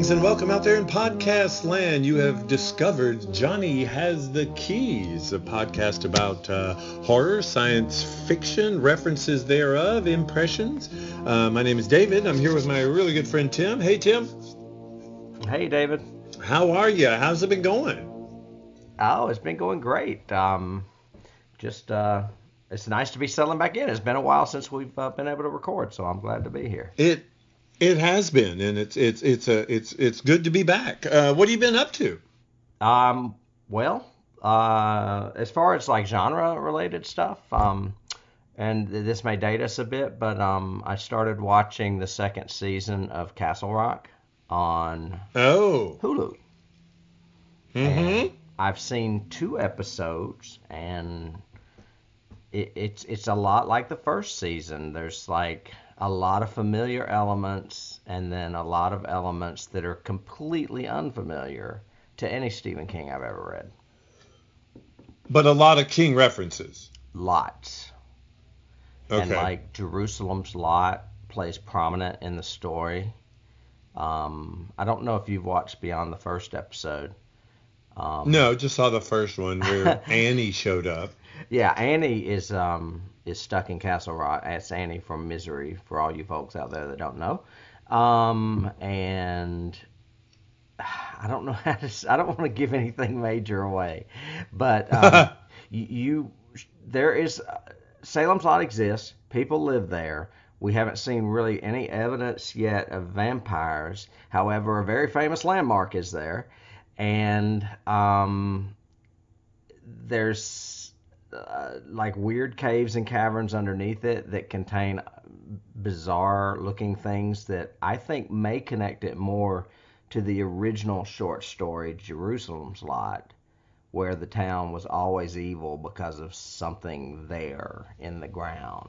Greetings and welcome out there in podcast land. You have discovered Johnny Has the Keys, a podcast about horror, science fiction, references thereof, impressions. My name is David. I'm here with my really good friend Tim. Hey, Tim. Hey, David. How are you? How's it been going? Oh, it's been going great. It's nice to be settling back in. It's been a while since we've been able to record, so I'm glad to be here. It has been, and it's good to be back. What have you been up to? As far as like genre related stuff, and this may date us a bit, but I started watching the second season of Castle Rock on Hulu. Mm-hmm. I've seen 2 episodes, and it's a lot like the first season. There's like a lot of familiar elements, and then a lot of elements that are completely unfamiliar to any Stephen King I've ever read. But a lot of King references. Lots. Okay. And like Jerusalem's Lot plays prominent in the story. I don't know if you've watched beyond the first episode. No, just saw the first one where Annie showed up. Yeah, Annie is stuck in Castle Rock. That's Annie from Misery, for all you folks out there that don't know. And I don't know I don't want to give anything major away, but there is Salem's Lot exists. People live there. We haven't seen really any evidence yet of vampires. However, a very famous landmark is there, and there's like weird caves and caverns underneath it that contain bizarre looking things that I think may connect it more to the original short story Jerusalem's Lot, where the town was always evil because of something there in the ground.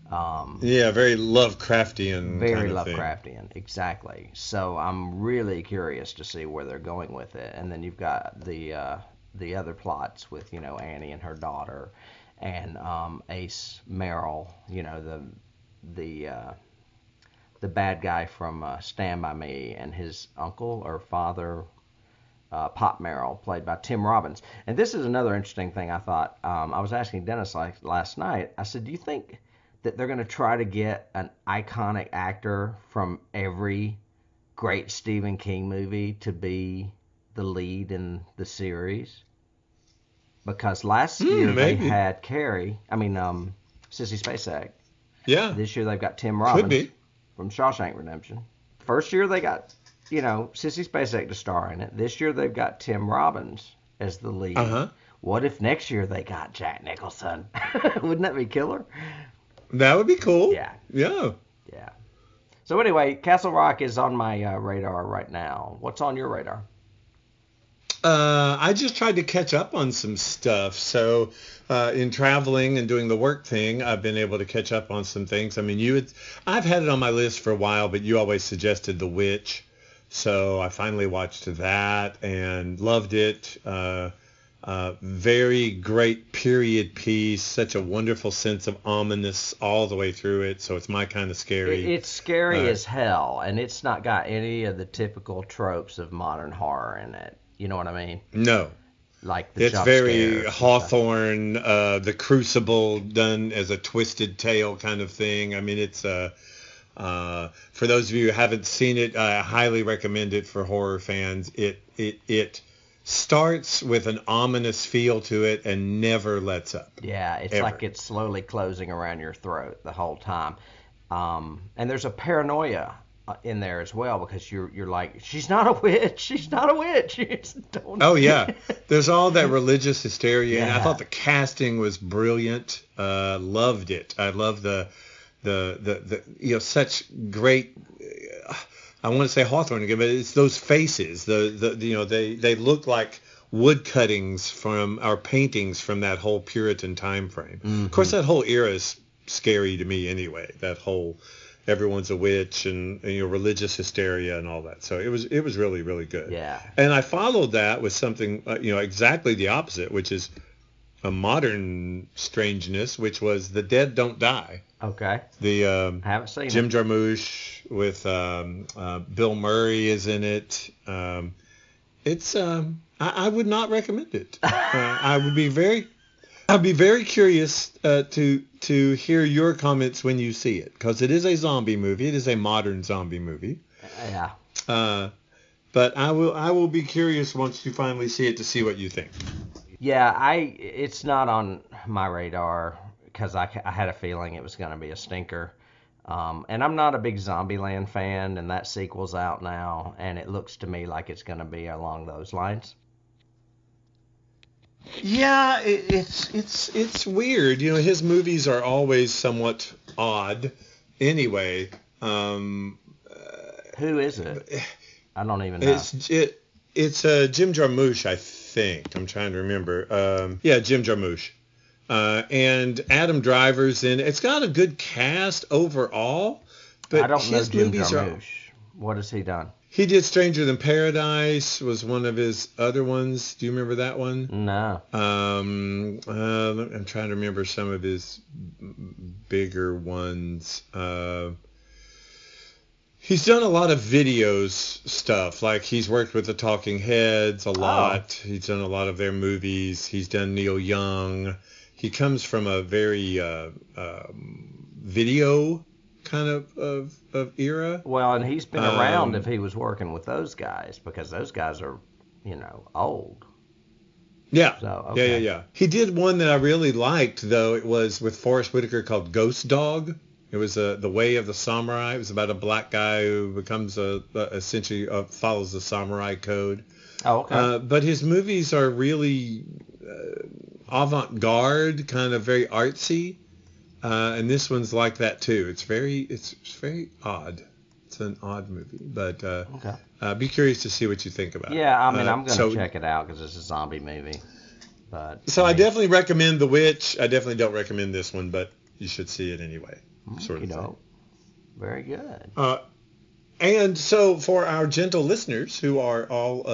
Very Lovecraftian. Very kind of Lovecraftian, thing. Exactly. So I'm really curious to see where they're going with it. And then you've got the other plots with, Annie and her daughter, and Ace Merrill, the bad guy from Stand By Me, and his uncle or father, Pop Merrill, played by Tim Robbins. And this is another interesting thing I thought. I was asking Dennis last night. I said, do you think that they're going to try to get an iconic actor from every great Stephen King movie to be the lead in the series? Because last year they had Sissy Spacek. Yeah. This year they've got Tim Robbins. Could be. From Shawshank Redemption. First year they got, Sissy Spacek to star in it. This year they've got Tim Robbins as the lead. Uh-huh. What if next year they got Jack Nicholson? Wouldn't that be killer? That would be cool. Yeah. Yeah. Yeah. So anyway, Castle Rock is on my radar right now. What's on your radar? I just tried to catch up on some stuff. So in traveling and doing the work thing, I've been able to catch up on some things. I mean, I've had it on my list for a while, but you always suggested The Witch. So I finally watched that and loved it. Very great period piece, such a wonderful sense of ominous all the way through it. So it's my kind of scary. It's scary as hell, and it's not got any of the typical tropes of modern horror in it. You know what I mean? No. Like the it's jump very scares Hawthorne, the Crucible done as a twisted tale kind of thing. I mean, it's for those of you who haven't seen it, I highly recommend it for horror fans. It starts with an ominous feel to it and never lets up. Yeah, it's ever. Like it's slowly closing around your throat the whole time. And there's a paranoia in there as well, because you're like, she's not a witch. Don't... Oh yeah, there's all that religious hysteria. Yeah. And I thought the casting was brilliant. Loved it. I love the such great. I want to say Hawthorne again, but it's those faces. They look like wood cuttings from our paintings from that whole Puritan time frame. Mm-hmm. Of course, that whole era is scary to me anyway. That whole everyone's a witch and religious hysteria and all that. So it was really, really good. Yeah. And I followed that with something exactly the opposite, which is a modern strangeness, which was The Dead Don't Die. Okay. The I haven't seen Jim it. Jarmusch with Bill Murray is in it. It's I would not recommend it. I'd be very curious to hear your comments when you see it, because it is a zombie movie. It is a modern zombie movie. Yeah. But I will be curious once you finally see it to see what you think. Yeah, it's not on my radar because I had a feeling it was going to be a stinker. And I'm not a big Zombieland fan, and that sequel's out now, and it looks to me like it's going to be along those lines. Yeah, it's weird. You know, his movies are always somewhat odd. Anyway, Who is it? I don't even know. It's Jim Jarmusch, I think. I'm trying to remember. Yeah, Jim Jarmusch. And Adam Driver's in it. It's got a good cast overall, but I don't know his Jim movies Jarmusch. What has he done? He did Stranger Than Paradise, was one of his other ones. Do you remember that one? No. I'm trying to remember some of his bigger ones. He's done a lot of videos stuff. Like, he's worked with the Talking Heads a lot. He's done a lot of their movies. He's done Neil Young. He comes from a very video kind of era. Well, and he's been around if he was working with those guys, because those guys are, old. Yeah. So, okay. Yeah. He did one that I really liked, though. It was with Forrest Whitaker, called Ghost Dog. It was The Way of the Samurai. It was about a black guy who becomes essentially follows the samurai code. Oh, okay. But his movies are really avant-garde, kind of very artsy. And this one's like that too. It's very odd. It's an odd movie, but Okay. Be curious to see what you think about it. Yeah, I mean, I'm going to check it out because it's a zombie movie. But I definitely recommend The Witch. I definitely don't recommend this one, but you should see it anyway. Sort of thing. Very good. And so for our gentle listeners who are all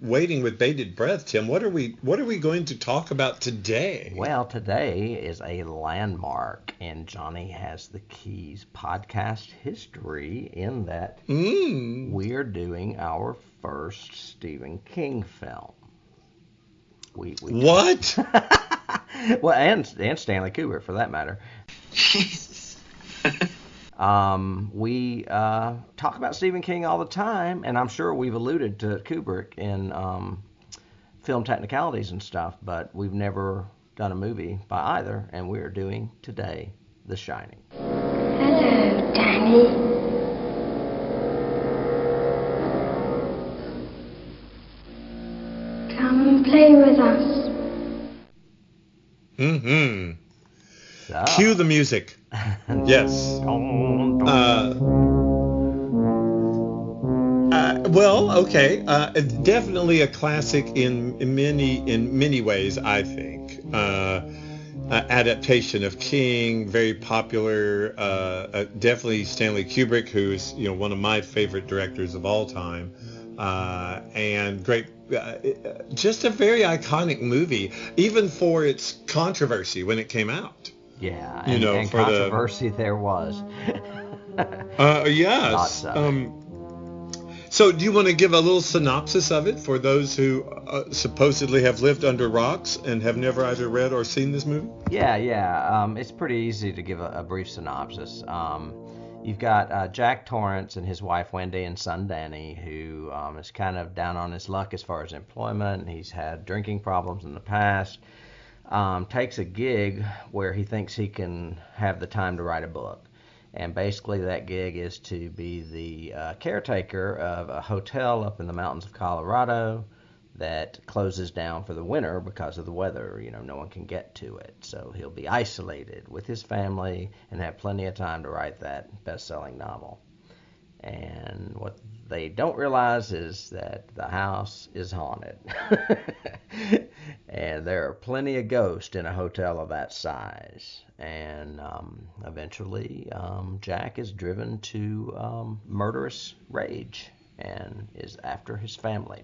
waiting with bated breath, Tim, what are we going to talk about today? Well, today is a landmark in Johnny Has the Keys podcast history, in that we're doing our first Stephen King film. What? Well, and Stanley Kubrick, for that matter. Jesus. We talk about Stephen King all the time, and I'm sure we've alluded to Kubrick in film technicalities and stuff, but we've never done a movie by either, and we're doing today The Shining. Hello, Danny. Come and play with us. Mm-hmm. So, Cue the music. Yes. Well, okay. Definitely a classic in many ways, I think. Adaptation of King, very popular. Definitely Stanley Kubrick, who's one of my favorite directors of all time, and great. Just a very iconic movie, even for its controversy when it came out. Yeah, and controversy there was. Yes. So do you want to give a little synopsis of it for those who supposedly have lived under rocks and have never either read or seen this movie? Yeah. It's pretty easy to give a brief synopsis. You've got Jack Torrance and his wife Wendy and son Danny, who is kind of down on his luck as far as employment. He's had drinking problems in the past. Takes a gig where he thinks he can have the time to write a book. And basically that gig is to be the caretaker of a hotel up in the mountains of Colorado that closes down for the winter because of the weather. No one can get to it. So he'll be isolated with his family and have plenty of time to write that best-selling novel. And what they don't realize is that the house is haunted. And there are plenty of ghosts in a hotel of that size. And eventually Jack is driven to murderous rage and is after his family.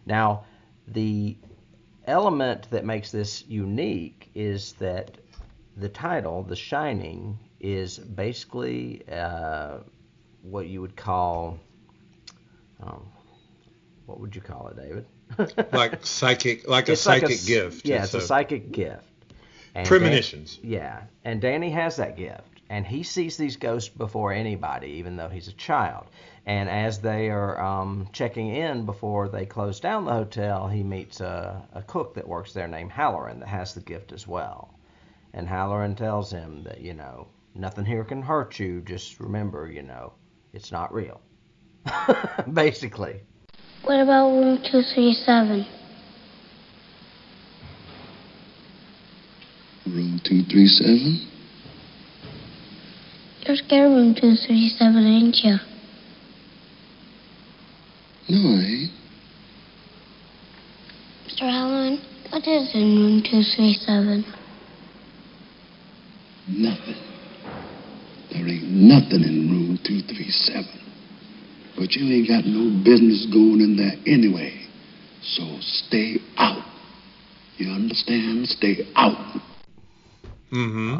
Now, the element that makes this unique is that the title, The Shining, is basically what you would call, what would you call it, David? Like a psychic gift. Yeah, it's a psychic gift. And Premonitions. And Danny has that gift. And he sees these ghosts before anybody, even though he's a child. And as they are checking in before they close down the hotel, he meets a cook that works there named Halloran that has the gift as well. And Halloran tells him that, nothing here can hurt you. Just remember, it's not real. Basically. What about room 237? Room 237? You're scared of room 237, ain't you? No, I ain't. Mr. Halloran, what is in room 237? Nothing. There ain't nothing in room 237. But you ain't got no business going in there anyway. So stay out. You understand? Stay out. Mm-hmm.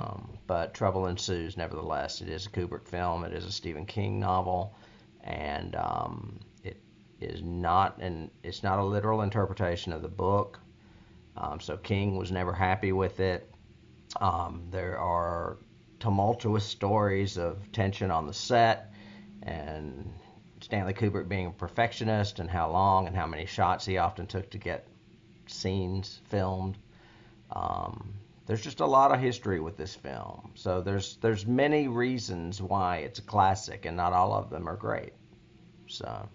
But trouble ensues nevertheless. It is a Kubrick film. It is a Stephen King novel. And it is not it's not a literal interpretation of the book. So King was never happy with it. There are tumultuous stories of tension on the set and Stanley Kubrick being a perfectionist and how long and how many shots he often took to get scenes filmed. There's just a lot of history with this film. So there's many reasons why it's a classic, and not all of them are great. So.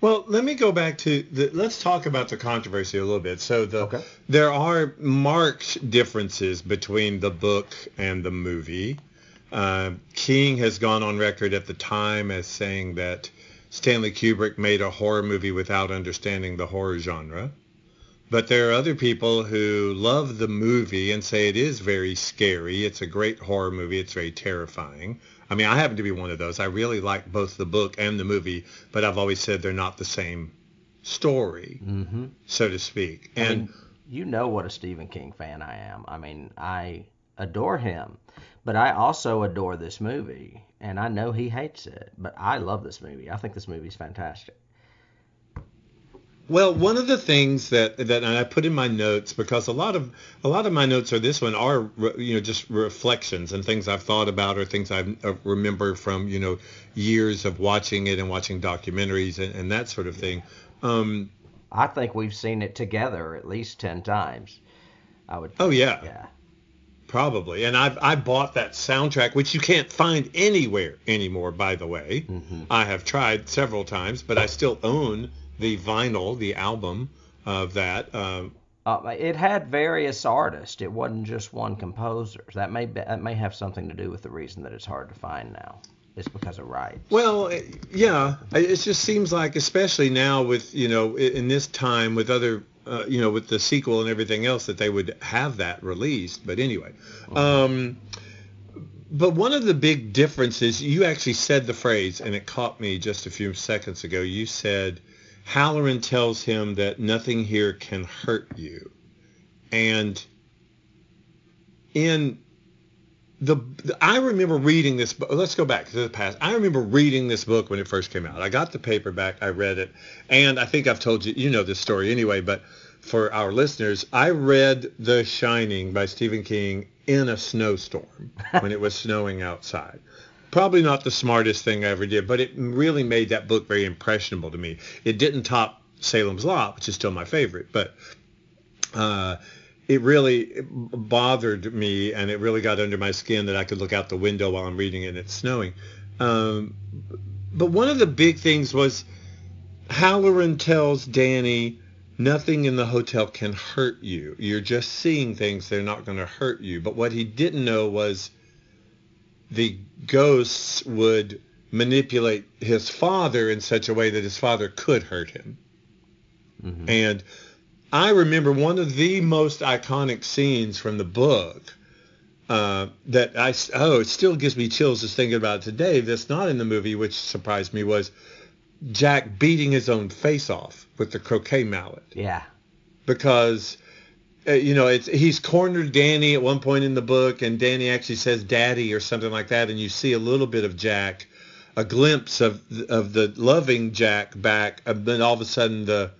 Well, let me go back to let's talk about the controversy a little bit. So there are marked differences between the book and the movie. King has gone on record at the time as saying that Stanley Kubrick made a horror movie without understanding the horror genre. But there are other people who love the movie and say it is very scary. It's a great horror movie. It's very terrifying. I mean, I happen to be one of those. I really like both the book and the movie, but I've always said they're not the same story, so to speak. And I mean, you know what a Stephen King fan I am. I mean, I adore him, but I also adore this movie, and I know he hates it, but I love this movie. I think this movie's fantastic. Well, one of the things that I put in my notes, because a lot of my notes are this one are just reflections and things I've thought about or things I remember from years of watching it and watching documentaries and that sort of thing. I think we've seen it together at least 10 times. I would. Oh yeah. Yeah. Probably. And I bought that soundtrack, which you can't find anywhere anymore, by the way. Mm-hmm. I have tried several times, but I still own the vinyl, the album of that. It had various artists. It wasn't just one composer. That may have something to do with the reason that it's hard to find now. It's because of rights. Well, yeah. It just seems like, especially now with, in this time with other, with the sequel and everything else, that they would have that released. But anyway. Mm-hmm. But one of the big differences, you actually said the phrase, and it caught me just a few seconds ago. You said, Halloran tells him that nothing here can hurt you. And I remember reading this book. Let's go back to the past. I remember reading this book when it first came out. I got the paperback, I read it, and I think I've told you, this story anyway, but for our listeners, I read The Shining by Stephen King in a snowstorm when it was snowing outside. Probably not the smartest thing I ever did, but it really made that book very impressionable to me. It didn't top Salem's Lot, which is still my favorite, but it really bothered me, and it really got under my skin that I could look out the window while I'm reading it and it's snowing. But one of the big things was Halloran tells Danny, nothing in the hotel can hurt you. You're just seeing things. They're not going to hurt you. But what he didn't know was the ghosts would manipulate his father in such a way that his father could hurt him. Mm-hmm. And I remember one of the most iconic scenes from the book it still gives me chills just thinking about it today. That's not in the movie, which surprised me, was Jack beating his own face off with the croquet mallet. Yeah. because he's cornered Danny at one point in the book, and Danny actually says "Daddy" or something like that, and you see a little bit of Jack, a glimpse of the loving Jack back, and then all of a sudden the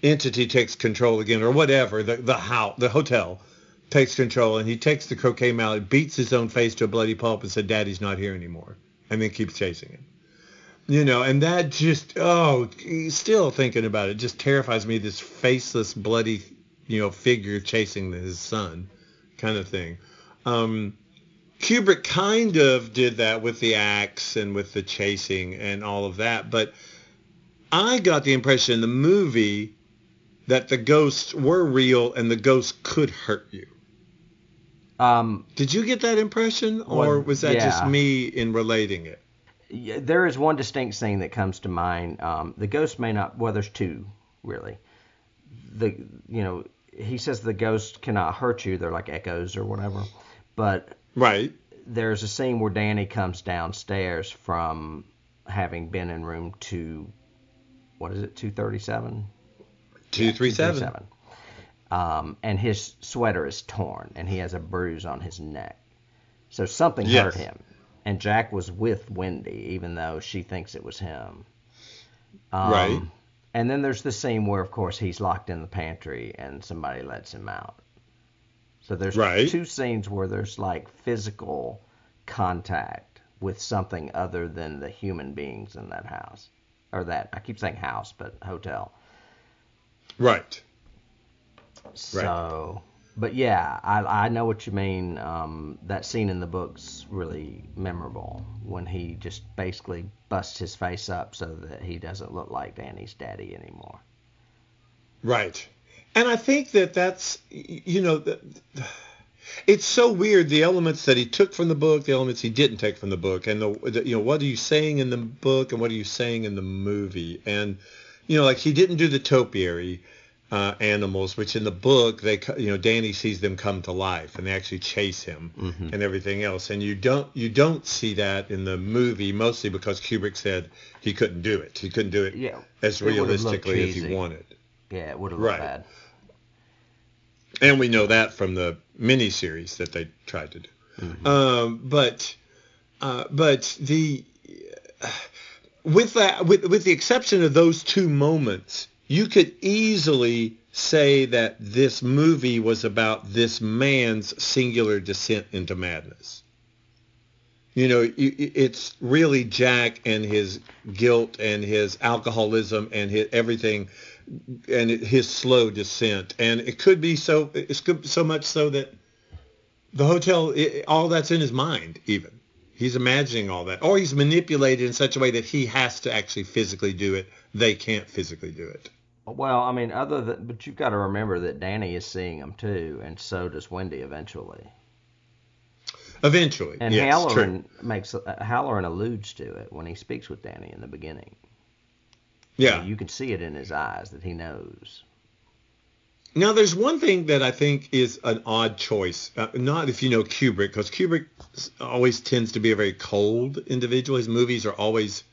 entity takes control again, or whatever. The hotel takes control, and he takes the croquet mallet, beats his own face to a bloody pulp, and said, "Daddy's not here anymore," and then keeps chasing him. And that just, still thinking about it, just terrifies me, this faceless, bloody, figure chasing his son kind of thing. Kubrick kind of did that with the axe and with the chasing and all of that, but I got the impression in the movie that the ghosts were real and the ghosts could hurt you. Did you get that impression, or was that just me in relating it? Yeah, there is one distinct scene that comes to mind. The ghost may not. Well, there's two really. He says the ghost cannot hurt you. They're like echoes or whatever. But right. There's a scene where Danny comes downstairs from having been in room 237. 237. And his sweater is torn, and he has a bruise on his neck. So something hurt him. And Jack was with Wendy, even though she thinks it was him. Right. And then there's the scene where, of course, he's locked in the pantry and somebody lets him out. So there's two scenes where there's like physical contact with something other than the human beings in that house. I keep saying house, but hotel. Right. So, but yeah, I know what you mean. That scene in the book's really memorable when he just basically busts his face up so that he doesn't look like Danny's daddy anymore. Right. And I think that's, it's so weird, the elements that he took from the book, the elements he didn't take from the book, and what are you saying in the book and what are you saying in the movie? And, like he didn't do the topiary animals, which in the book Danny sees them come to life and they actually chase him and everything else, and you don't see that in the movie, mostly because Kubrick said he couldn't do it as realistically as he wanted. Yeah, it would have looked bad. And we know that from the miniseries that they tried to do. But the with the exception of those two moments, you could easily say that this movie was about this man's singular descent into madness. It's really Jack and his guilt and his alcoholism and his everything, and his slow descent. And it could be so much so that the hotel, all that's in his mind even. He's imagining all that. Or he's manipulated in such a way that he has to actually physically do it. They can't physically do it. Well, I mean, but you've got to remember that Danny is seeing him too, and so does Wendy eventually. Eventually, and yes, Halloran alludes to it when he speaks with Danny in the beginning. Yeah, you can see it in his eyes that he knows. Now, there's one thing that I think is an odd choice. Not if you know Kubrick, because Kubrick always tends to be a very cold individual. His movies are always,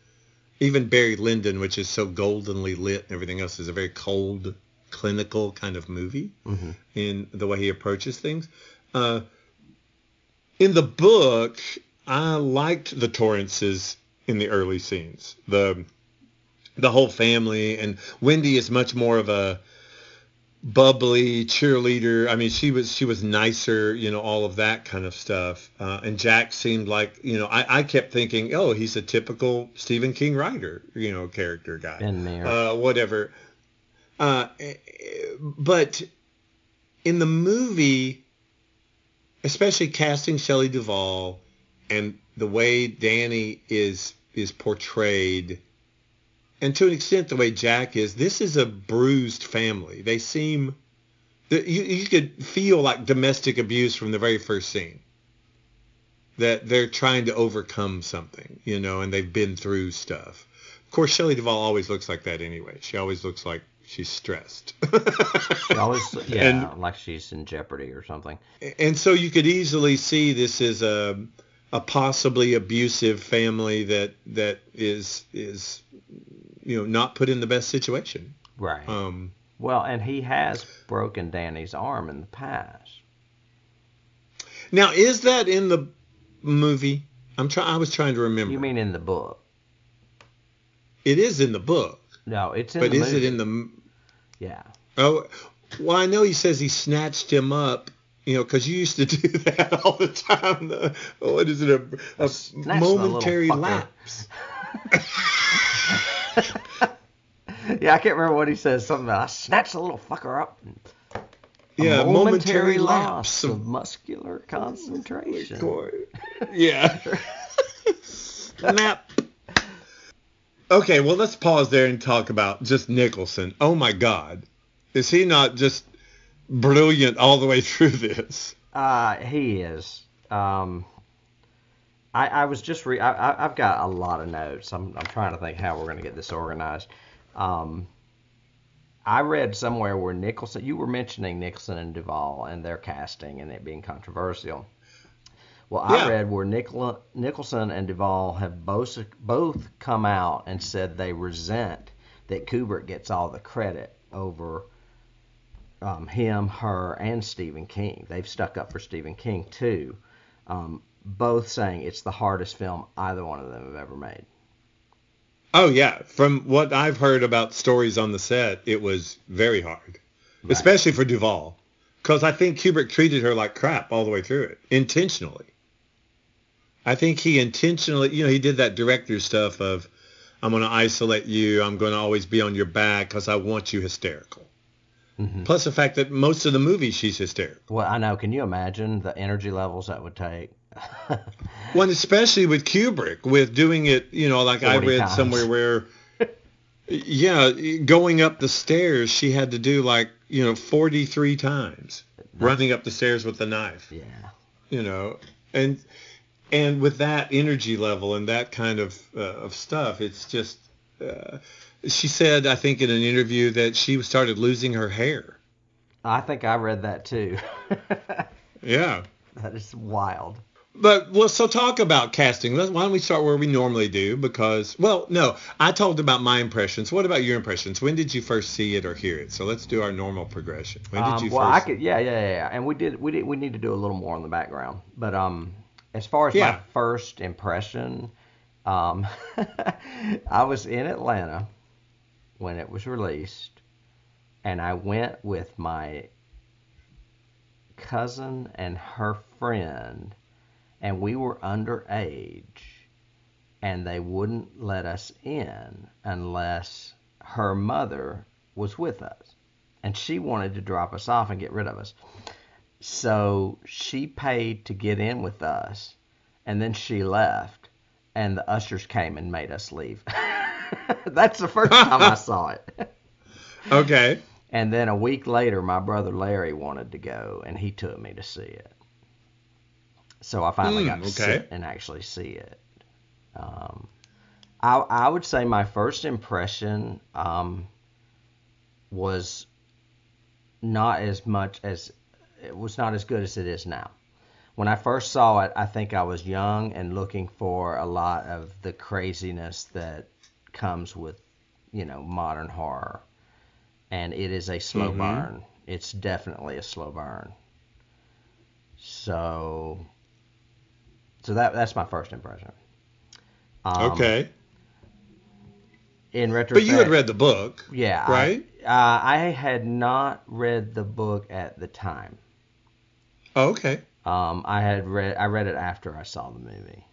even Barry Lyndon, which is so goldenly lit and everything else, is a very cold, clinical kind of movie in the way he approaches things. In the book, I liked the Torrances in the early scenes. The whole family, and Wendy is much more of a bubbly cheerleader. I mean, she was nicer, all of that kind of stuff. And Jack seemed like, I kept thinking, oh, he's a typical Stephen King writer, character guy. Been there. Whatever. But in the movie, especially casting Shelley Duvall and the way Danny is portrayed, and to an extent the way Jack is, this is a bruised family. They seem, you could feel like domestic abuse from the very first scene. That they're trying to overcome something, and they've been through stuff. Of course, Shelley Duvall always looks like that anyway. She always looks like she's stressed. She always, like she's in jeopardy or something. And so you could easily see this is a possibly abusive family that is not put in the best situation. Right. Well, and he has broken Danny's arm in the past. Now, is that in the movie? I was trying to remember. You mean in the book? It is in the book. No, it's in the movie. But is movie. it in the... Yeah. Oh, well, I know he says he snatched him up, because you used to do that all the time. What is it? A momentary lapse. Yeah, I can't remember what he says. Something about I snatched the little fucker up. A momentary lapse of muscular concentration. Yeah. Snap. Okay, well, let's pause there and talk about just Nicholson. Oh, my God. Is he not just brilliant all the way through this? He is. I was just I've got a lot of notes. I'm trying to think how we're going to get this organized. I read somewhere where you were mentioning Nicholson and Duvall and their casting and it being controversial. Well, I read where Nicholson and Duvall have both come out and said they resent that Kubrick gets all the credit over him, her, and Stephen King. They've stuck up for Stephen King too, both saying it's the hardest film either one of them have ever made. Oh, yeah. From what I've heard about stories on the set, it was very hard, especially for Duvall, because I think Kubrick treated her like crap all the way through it, intentionally. I think he intentionally, he did that director stuff of, I'm going to isolate you, I'm going to always be on your back because I want you hysterical. Mm-hmm. Plus the fact that most of the movie she's hysterical. Well, I know. Can you imagine the energy levels that would take? Well, especially with Kubrick, with doing it, like I read times. somewhere where, going up the stairs, she had to do 43 times, running up the stairs with the knife. Yeah. And with that energy level and that kind of stuff, it's just, she said, I think in an interview that she started losing her hair. I think I read that too. Yeah. That is wild. But, so talk about casting. Why don't we start where we normally do? Because, I talked about my impressions. What about your impressions? When did you first see it or hear it? So let's do our normal progression. When did you first? And we need to do a little more on the background. But as far as my first impression, I was in Atlanta when it was released, and I went with my cousin and her friend, and we were underage, and they wouldn't let us in unless her mother was with us, and she wanted to drop us off and get rid of us. So she paid to get in with us, and then she left, and the ushers came and made us leave. That's the first time I saw it. Okay. And then a week later, my brother Larry wanted to go, and he took me to see it. So I finally got to sit and actually see it. I would say my first impression was not as good as it is now. When I first saw it, I think I was young and looking for a lot of the craziness that comes with, modern horror. And it is a slow burn. It's definitely a slow burn. So that's my first impression. Okay. In retrospect, but you had read the book, yeah, right? I had not read the book at the time. Oh, okay. I read it after I saw the movie.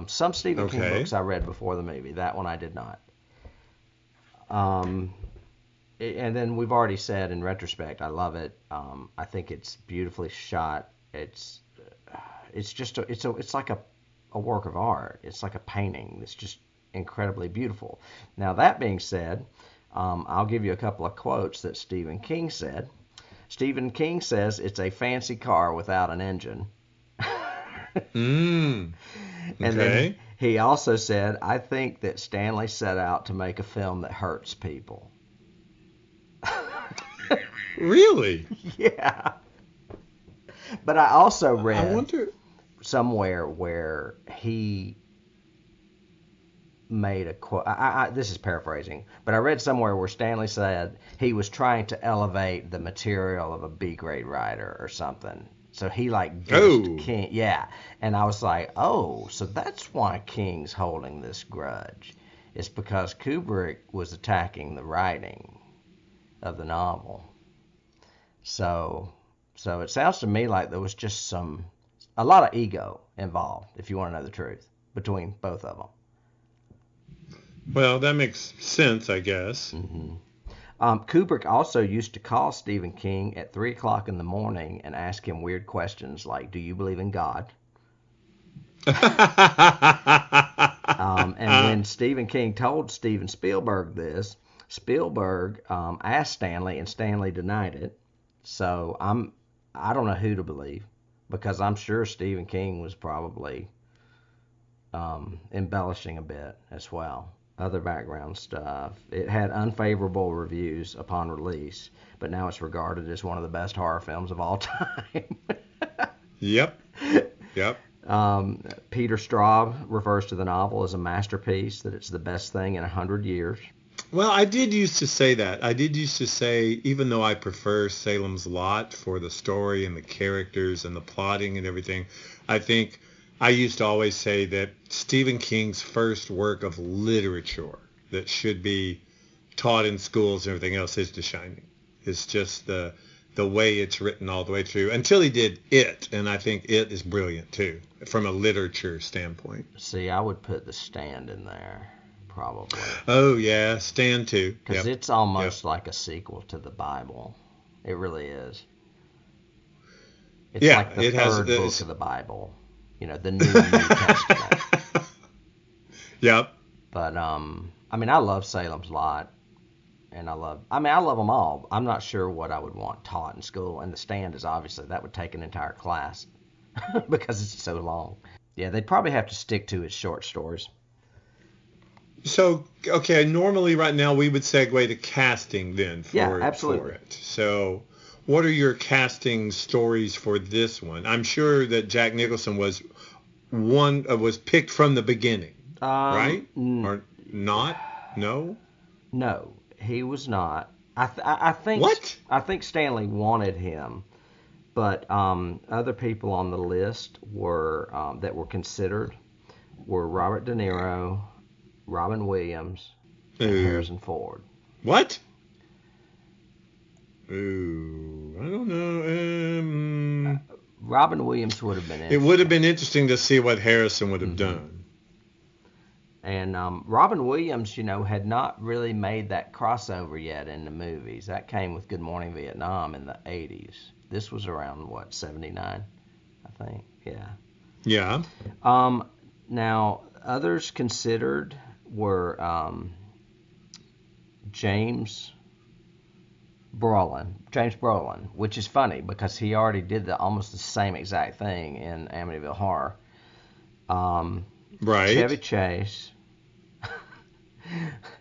Some Stephen King books I read before the movie. That one I did not. And then we've already said in retrospect, I love it. I think it's beautifully shot. It's like a work of art. It's like a painting. It's just incredibly beautiful. Now that being said, I'll give you a couple of quotes that Stephen King said. Stephen King says it's a fancy car without an engine. And then he also said, I think that Stanley set out to make a film that hurts people. Really? Yeah. But I also read, I wonder, somewhere where he made a quote. This is paraphrasing, but I read somewhere where Stanley said he was trying to elevate the material of a B-grade writer or something. So he like dissed King. Yeah. And I was like, oh, so that's why King's holding this grudge. It's because Kubrick was attacking the writing of the novel. So it sounds to me like there was just a lot of ego involved, if you want to know the truth, between both of them. Well, that makes sense, I guess. Mm-hmm. Kubrick also used to call Stephen King at 3 o'clock in the morning and ask him weird questions like, do you believe in God? And when Stephen King told Steven Spielberg this, Spielberg asked Stanley, and Stanley denied it. So I don't know who to believe, because I'm sure Stephen King was probably embellishing a bit as well. Other background stuff. It had unfavorable reviews upon release, but now it's regarded as one of the best horror films of all time. Yep. Peter Straub refers to the novel as a masterpiece, that it's the best thing in 100 years. Well, I did used to say that. I did used to say, even though I prefer Salem's Lot for the story and the characters and the plotting and everything, I think I used to always say that Stephen King's first work of literature that should be taught in schools and everything else is The Shining. It's just the way it's written all the way through, until he did It, and I think It is brilliant too, from a literature standpoint. See, I would put The Stand in there, probably. Oh, yeah, Stand too. Because it's almost like a sequel to the Bible. It really is. It's like the third book of the Bible. You know, the New Testament. Yep. But, I mean, I love Salem's Lot. And I love them all. I'm not sure what I would want taught in school. And The Stand is obviously, that would take an entire class because it's so long. Yeah, they'd probably have to stick to its short stories. So, okay, normally right now we would segue to casting then for it. So, what are your casting stories for this one? I'm sure that Jack Nicholson was picked from the beginning, right? Or not? No? No, he was not. I think. What? I think Stanley wanted him, but other people on the list that were considered were Robert De Niro, Robin Williams, and Harrison Ford. What? Ooh, I don't know. Robin Williams would have been interesting. It would have been interesting to see what Harrison would have done. And Robin Williams, had not really made that crossover yet in the movies. That came with Good Morning Vietnam in the 80s. This was around, 79, I think. Yeah. Yeah. Now, others considered were James Brolin, which is funny because he already did almost the same exact thing in Amityville Horror. Right. Chevy Chase.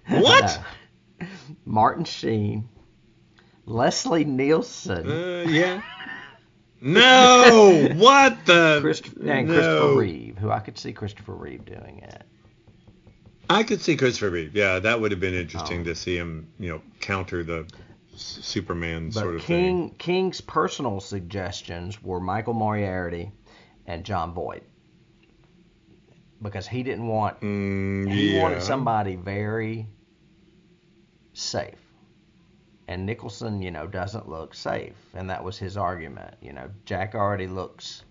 What? Martin Sheen. Leslie Nielsen. Yeah. No! What the? Christopher Reeve, who I could see Christopher Reeve doing it. I could see Christopher Reeve. Yeah, that would have been interesting to see him, counter the Superman sort of thing. King's personal suggestions were Michael Moriarty and John Voight. Because he didn't want, he wanted somebody very safe. And Nicholson, doesn't look safe. And that was his argument. Jack already looks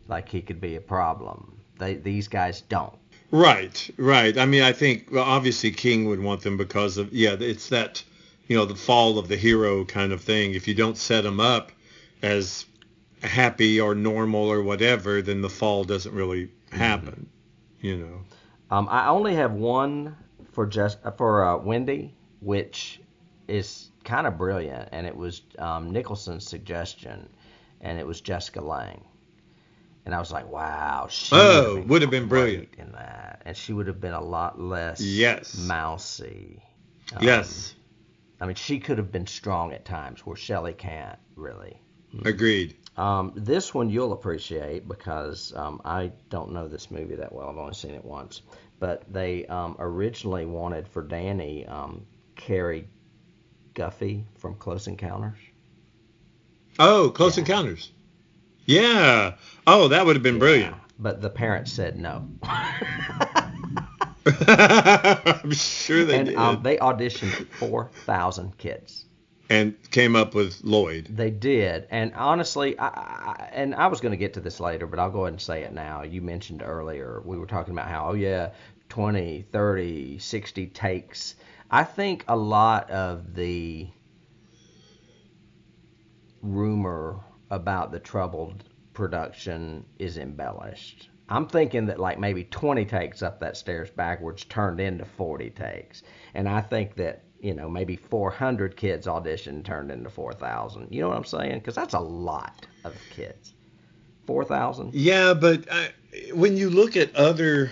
like he could be a problem. These guys don't. Right. I mean, I think, obviously King would want them because of, it's that, the fall of the hero kind of thing. If you don't set them up as happy or normal or whatever, then the fall doesn't really happen. I only have one for Wendy, which is kind of brilliant, and it was Nicholson's suggestion, and it was Jessica Lange. And I was like, wow, she would have been brilliant in that, and she would have been a lot less mousy. Yes. I mean, she could have been strong at times where Shelley can't really. Agreed. This one you'll appreciate because I don't know this movie that well. I've only seen it once. But they originally wanted for Danny Carrie Guffey from Close Encounters. Oh, Close Encounters. Yeah. Oh, that would have been brilliant. But the parents said no. I'm sure they did. And they auditioned 4,000 kids. And came up with Lloyd. They did. And honestly, I was going to get to this later, but I'll go ahead and say it now. You mentioned earlier, we were talking about how, 20, 30, 60 takes. I think a lot of the rumor about the troubled production is embellished. I'm thinking that like maybe 20 takes up that stairs backwards turned into 40 takes. And I think that, maybe 400 kids auditioned turned into 4,000. You know what I'm saying? Because that's a lot of kids. 4,000? Yeah, but when you look at other,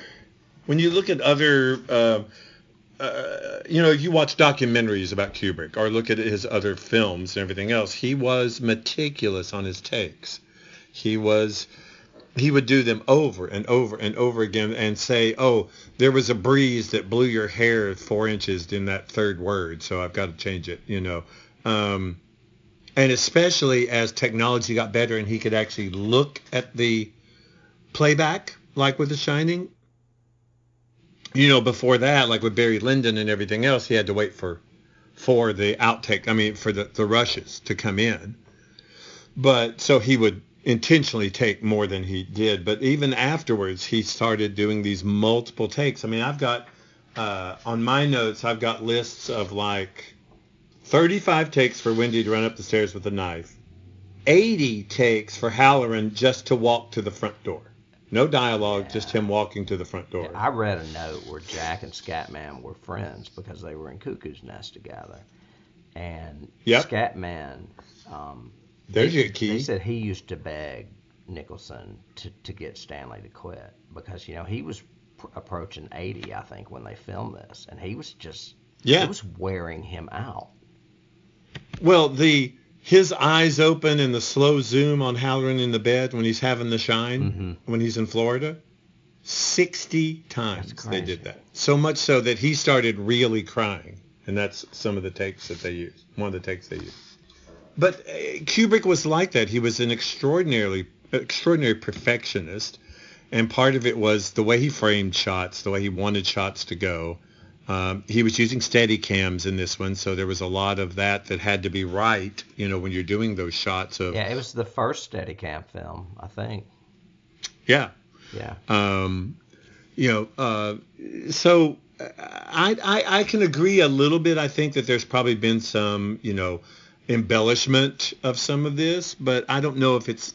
you watch documentaries about Kubrick or look at his other films and everything else, he was meticulous on his takes. He would do them over and over and over again and say, oh, there was a breeze that blew your hair 4 inches in that third word, so I've got to change it, And especially as technology got better and he could actually look at the playback, like with The Shining. Before that, like with Barry Lyndon and everything else, he had to wait for the outtake, for the rushes to come in. But so he would intentionally take more than he did. But even afterwards, he started doing these multiple takes. I've got, on my notes, I've got lists of like 35 takes for Wendy to run up the stairs with a knife, 80 takes for Halloran just to walk to the front door. No dialogue, just him walking to the front door. Yeah, I read a note where Jack and Scatman were friends because they were in Cuckoo's Nest together. And Scatman... There's your key. They said he used to beg Nicholson to get Stanley to quit because, he was approaching 80, I think, when they filmed this. And he was just, it was wearing him out. Well, his eyes open and the slow zoom on Halloran in the bed when he's having the shine, when he's in Florida, 60 times they did that. So much so that he started really crying. And that's some of the takes that they used, one of the takes they used. But Kubrick was like that. He was an extraordinary perfectionist, and part of it was the way he framed shots, the way he wanted shots to go. He was using Steadicams in this one, so there was a lot of that had to be right, when you're doing those shots of. Yeah, it was the first Steadicam film, I think. Yeah. Yeah. So I can agree a little bit. I think that there's probably been some, embellishment of some of this, but I don't know if it's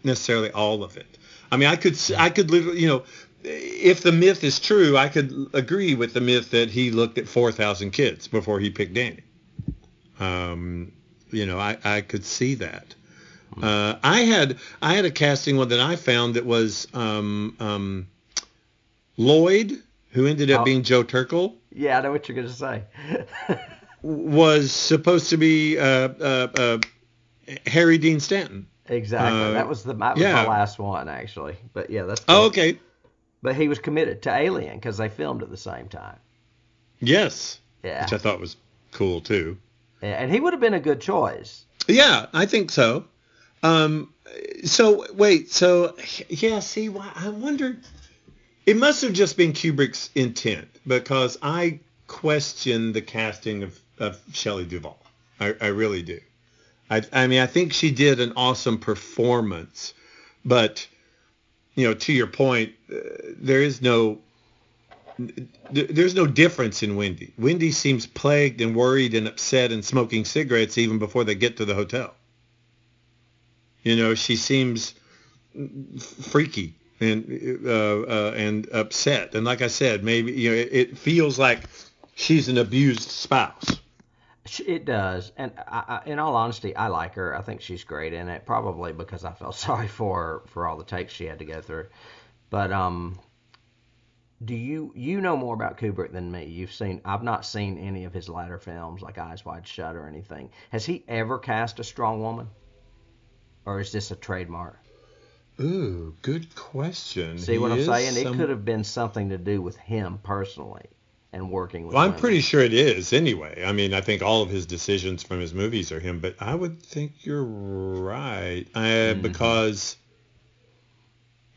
necessarily all of it. I could literally, if the myth is true, I could agree with the myth that he looked at 4,000 kids before he picked Danny. I could see that. I had a casting one that I found that was Lloyd, who ended up being Joe Turkel. Yeah, I know what you're going to say. Was supposed to be Harry Dean Stanton. Exactly. That was my last one, actually. But yeah, that's cool. Oh, okay. But he was committed to Alien because they filmed at the same time. Yes. Yeah. Which I thought was cool, too. Yeah, and he would have been a good choice. Yeah, I think so. I wonder... It must have just been Kubrick's intent, because I question the casting of Shelley Duvall. I really do. I think she did an awesome performance, but to your point, there's no difference in Wendy. Wendy seems plagued and worried and upset and smoking cigarettes even before they get to the hotel. She seems freaky and upset, and like I said, maybe it feels like she's an abused spouse. It does, and I, in all honesty, I like her. I think she's great in it, probably because I felt sorry for her for all the takes she had to go through. But do you know more about Kubrick than me? I've not seen any of his latter films like Eyes Wide Shut or anything. Has he ever cast a strong woman? Or is this a trademark? Ooh, good question. See He what I'm is saying? some- It could have been something to do with him personally and working with Well, I'm women. pretty sure it is anyway. I mean, I think all of his decisions from his movies are him, but I would think you're right. Because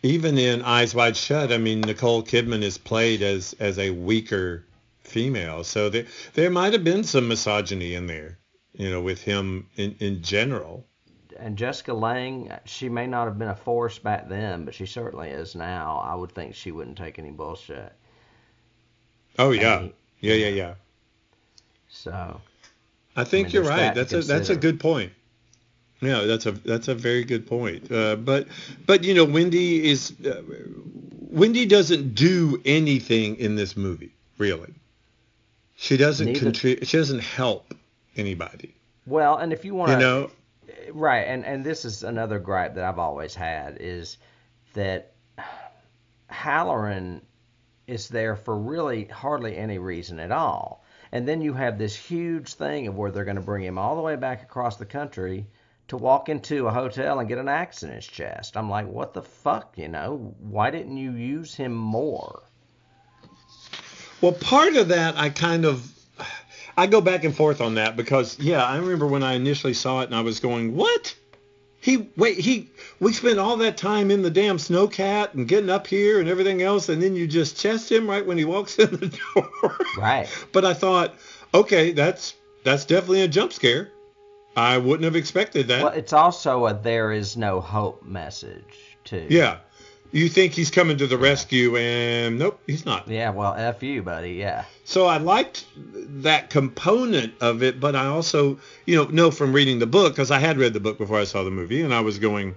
even in Eyes Wide Shut, I mean, Nicole Kidman is played as a weaker female. So there might have been some misogyny in there, with him in general. And Jessica Lange, she may not have been a force back then, but she certainly is now. I would think she wouldn't take any bullshit. Oh, yeah. And Yeah. So I think you're there's right. that to That's a consider. good point. Yeah, that's a very good point. But Wendy doesn't do anything in this movie, really. She doesn't contribute. She doesn't help anybody. Well, and if you want to, You know? right, and this is another gripe that I've always had is that Halloran is there for really hardly any reason at all. And then you have this huge thing of where they're going to bring him all the way back across the country to walk into a hotel and get an axe in his chest. I'm like, what the fuck, Why didn't you use him more? Well, part of that I go back and forth on that because, I remember when I initially saw it and I was going, what? We spent all that time in the damn snowcat and getting up here and everything else, and then you just chest him right when he walks in the door. Right. But I thought, okay, that's definitely a jump scare. I wouldn't have expected that. Well, it's also a there is no hope message, too. Yeah. You think he's coming to the rescue, and nope, he's not. Yeah, well, F you, buddy, yeah. So I liked that component of it, but I also, know from reading the book, because I had read the book before I saw the movie, and I was going,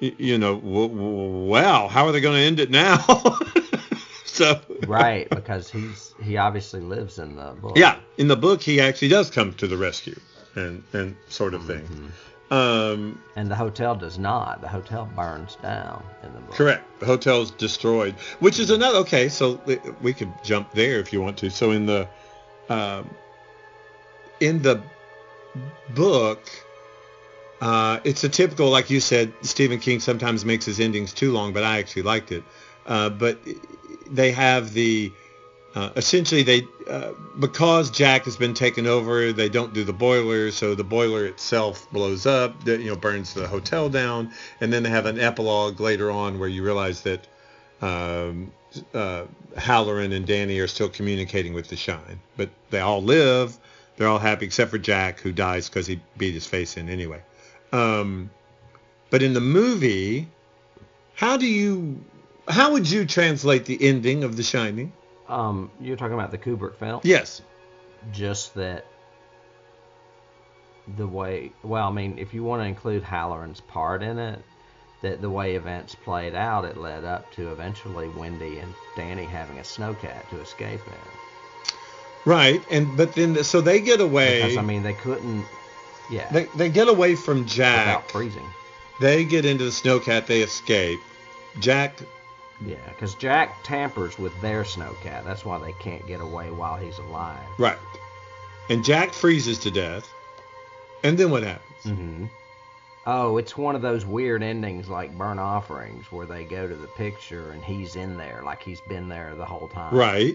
wow, how are they going to end it now? So Right, because he obviously lives in the book. Yeah, in the book, he actually does come to the rescue and sort of thing. Mm-hmm. And the hotel does not. The hotel burns down in the book. Correct. The hotel's destroyed, which is another. Okay, so we could jump there if you want to. So in the book, it's a typical, like you said, Stephen King sometimes makes his endings too long, but I actually liked it. But they have essentially because Jack has been taken over, they don't do the boiler, so the boiler itself blows up, burns the hotel down, and then they have an epilogue later on where you realize that Halloran and Danny are still communicating with the Shine, but they all live, they're all happy except for Jack, who dies because he beat his face in anyway. But in the movie, how would you translate the ending of The Shining? You're talking about the Kubrick film? Yes. Just that the way, if you want to include Halloran's part in it, that the way events played out, it led up to eventually Wendy and Danny having a snowcat to escape in. Right, but then so they get away. Because they couldn't. Yeah. They get away from Jack without freezing. They get into the snowcat. They escape. Jack. Yeah, because Jack tampers with their snowcat. That's why they can't get away while he's alive. Right. And Jack freezes to death. And then what happens? Mm-hmm. Oh, it's one of those weird endings like Burnt Offerings where they go to the picture and he's in there like he's been there the whole time. Right.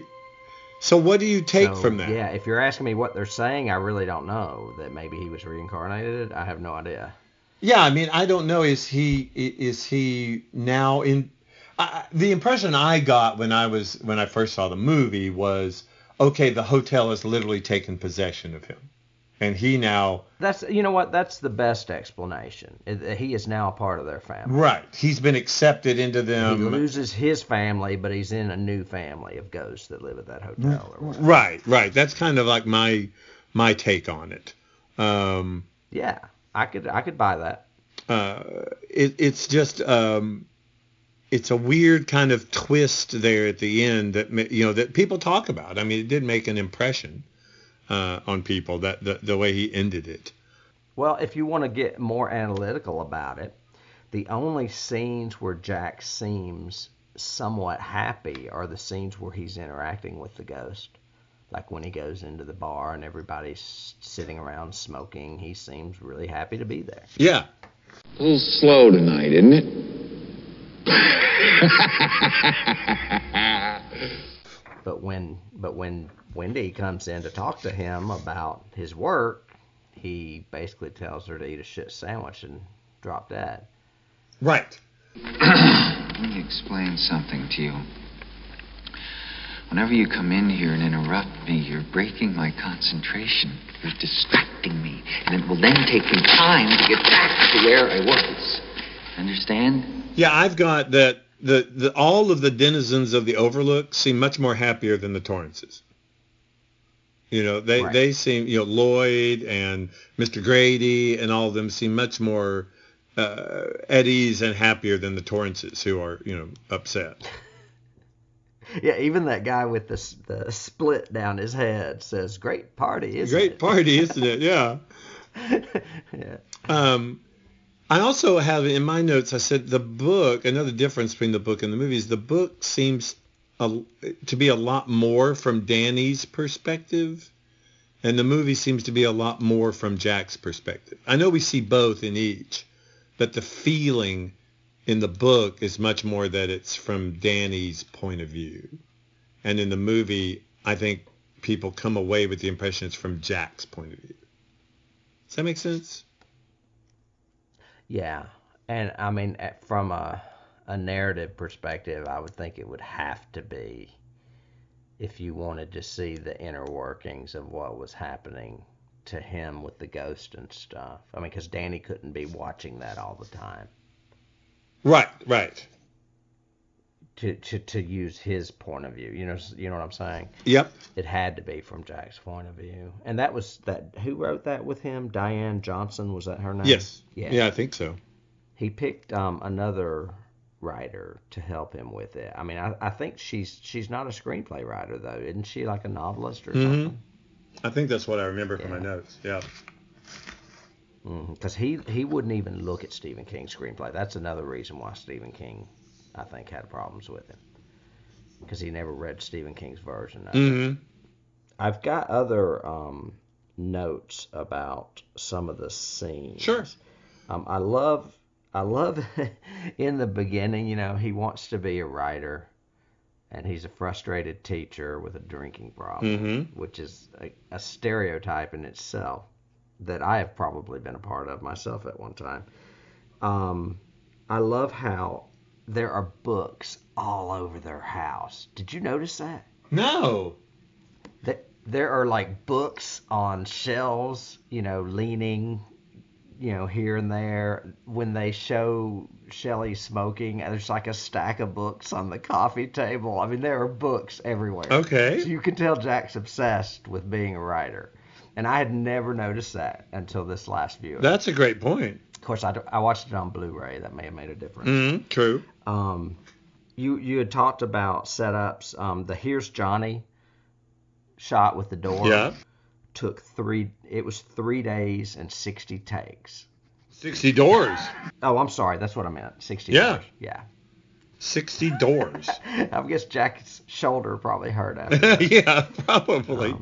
So what do you take from that? Yeah, if you're asking me what they're saying, I really don't know. That maybe he was reincarnated? I have no idea. Yeah, I don't know. Is he now in... the impression I got when I first saw the movie was, okay, the hotel has literally taken possession of him, and he now. That's that's the best explanation. He is now a part of their family. Right, he's been accepted into them. He loses his family, but he's in a new family of ghosts that live at that hotel. Or whatever. Right. That's kind of like my take on it. Yeah, I could buy that. It's just. It's a weird kind of twist there at the end that that people talk about. It did make an impression on people that the way he ended it. Well, if you want to get more analytical about it, the only scenes where Jack seems somewhat happy are the scenes where he's interacting with the ghost. Like when he goes into the bar and everybody's sitting around smoking, he seems really happy to be there. Yeah. A little slow tonight, isn't it? But when Wendy comes in to talk to him about his work, he basically tells her to eat a shit sandwich and drop dead. Right. Let me explain something to you. Whenever you come in here and interrupt me, you're breaking my concentration. You're distracting me. And it will then take me time to get back to where I was. Understand? Yeah, I've got that all of the denizens of the Overlook seem much more happier than the Torrances. They seem, Lloyd and Mr. Grady and all of them seem much more at ease and happier than the Torrances, who are, upset. Yeah, even that guy with the split down his head says, "Great party, isn't it?" Great party, isn't it? Yeah. Yeah. I also have in my notes, I said the book, another difference between the book and the movies, the book seems to be a lot more from Danny's perspective, and the movie seems to be a lot more from Jack's perspective. I know we see both in each, but the feeling in the book is much more that it's from Danny's point of view. And in the movie, I think people come away with the impression it's from Jack's point of view. Does that make sense? Yeah, and I mean, from a narrative perspective, I would think it would have to be, if you wanted to see the inner workings of what was happening to him with the ghost and stuff. I mean, because Danny couldn't be watching that all the time. Right. To use his point of view, you know what I'm saying? Yep. It had to be from Jack's point of view, and that was that. Who wrote that with him? Diane Johnson, was that her name? Yes. Yeah, I think so. He picked another writer to help him with it. I mean, I think she's not a screenplay writer though, isn't she? Like a novelist or something? I think that's what I remember from my notes. Yeah. Because he wouldn't even look at Stephen King's screenplay. That's another reason why Stephen King, I think, had problems with him, because he never read Stephen King's version of it. I've got other notes about some of the scenes. Sure. I love in the beginning, he wants to be a writer, and he's a frustrated teacher with a drinking problem, which is a stereotype in itself that I have probably been a part of myself at one time. I love how there are books all over their house. Did you notice that? No. There are like books on shelves, leaning, here and there. When they show Shelley smoking, there's like a stack of books on the coffee table. I mean, there are books everywhere. Okay. So you can tell Jack's obsessed with being a writer. And I had never noticed that until this last viewing. That's a great point. Of course, I watched it on Blu-ray. That may have made a difference. True. You had talked about setups. The Here's Johnny shot with the door. Yeah. It was 3 days and 60 takes. 60 doors. Oh, I'm sorry. That's what I meant. 60 Yeah. doors. Yeah. 60 doors. I guess Jack's shoulder probably hurt after. Yeah, probably.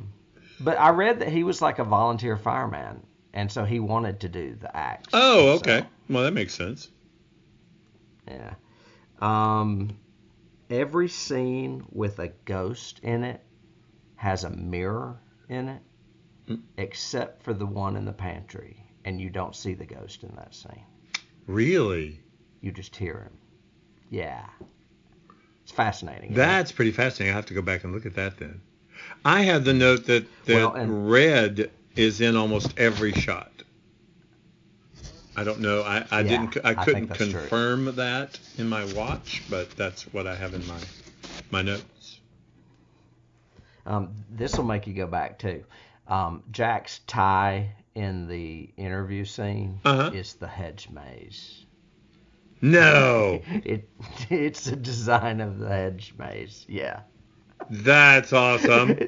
But I read that he was like a volunteer fireman, and so he wanted to do the acts. Oh, okay. Well, that makes sense. Yeah. Every scene with a ghost in it has a mirror in it, except for the one in the pantry, and you don't see the ghost in that scene. Really? You just hear him. Yeah. It's fascinating. That's pretty fascinating. I have to go back and look at that then. I have the note that red is in almost every shot. I don't know. I couldn't confirm that in my watch, but that's what I have in my notes. This will make you go back too. Jack's tie in the interview scene is the hedge maze. No. It's a design of the hedge maze. Yeah. That's awesome.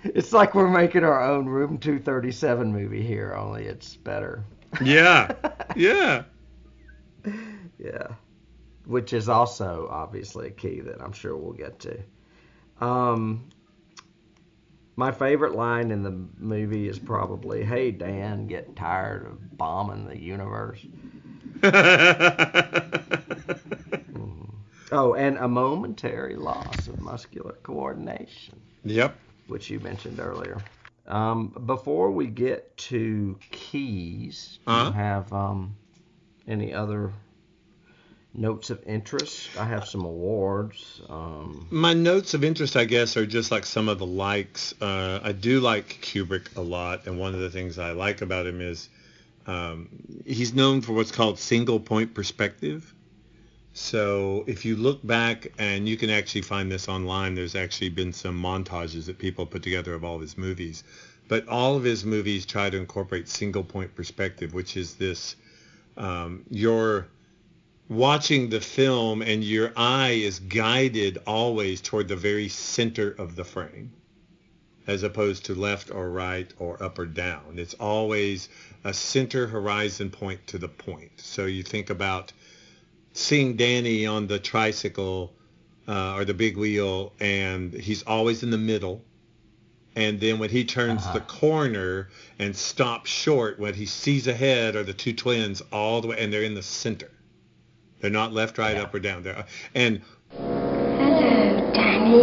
It's like we're making our own Room 237 movie here, only it's better. Yeah. Yeah. Yeah. Which is also obviously a key that I'm sure we'll get to. My favorite line in the movie is probably, "Hey, Dan, get tired of bombing the universe?" Oh, and a momentary loss of muscular coordination. Yep. Which you mentioned earlier. Before we get to keys, do you have any other notes of interest? I have some awards. My notes of interest, I guess, are just like some of the likes. I do like Kubrick a lot, and one of the things I like about him is he's known for what's called single point perspective. So if you look back, and you can actually find this online, there's actually been some montages that people put together of all of his movies. But all of his movies try to incorporate single point perspective, which is this, you're watching the film and your eye is guided always toward the very center of the frame, as opposed to left or right or up or down. It's always a center horizon point to the point. So you think about seeing Danny on the tricycle or the big wheel, and he's always in the middle. And then when he turns the corner and stops short, what he sees ahead are the two twins all the way, and they're in the center. They're not left, right, up, or down. And Hello, Danny.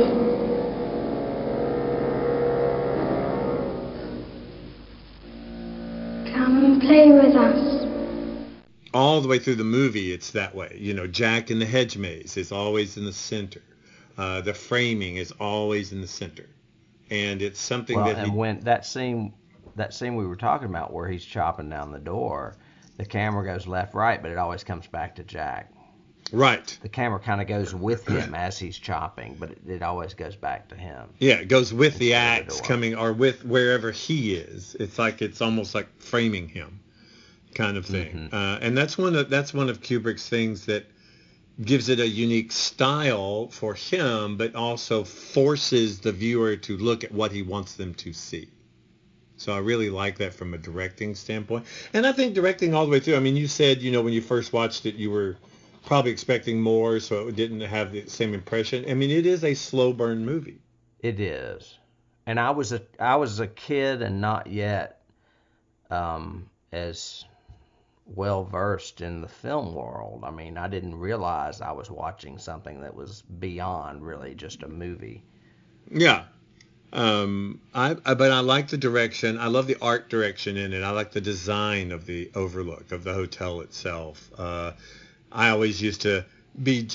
Come and play with us. all the way through the movie, it's that way. You know, Jack in the Hedge Maze is always in the center. The framing is always in the center. And it's something that and when that scene we were talking about where he's chopping down the door, the camera goes left, right, but it always comes back to Jack. Right. The camera kind of goes with him as he's chopping, but it always goes back to him. Yeah, it goes with the axe coming, or with wherever he is. It's like, it's almost like framing him, kind of thing. Mm-hmm. And that's one of Kubrick's things that gives it a unique style for him, but also forces the viewer to look at what he wants them to see. So I really like that from a directing standpoint. And I think directing all the way through, I mean, you said, you know, when you first watched it, you were probably expecting more, so it didn't have the same impression. I mean, it is a slow burn movie. It is. And I was a kid and not yet as well versed in the film world. I mean, I didn't realize I was watching something that was beyond really just a movie. Yeah. But I like the direction. I love the art direction in it. I like the design of the Overlook, of the hotel itself. I always used to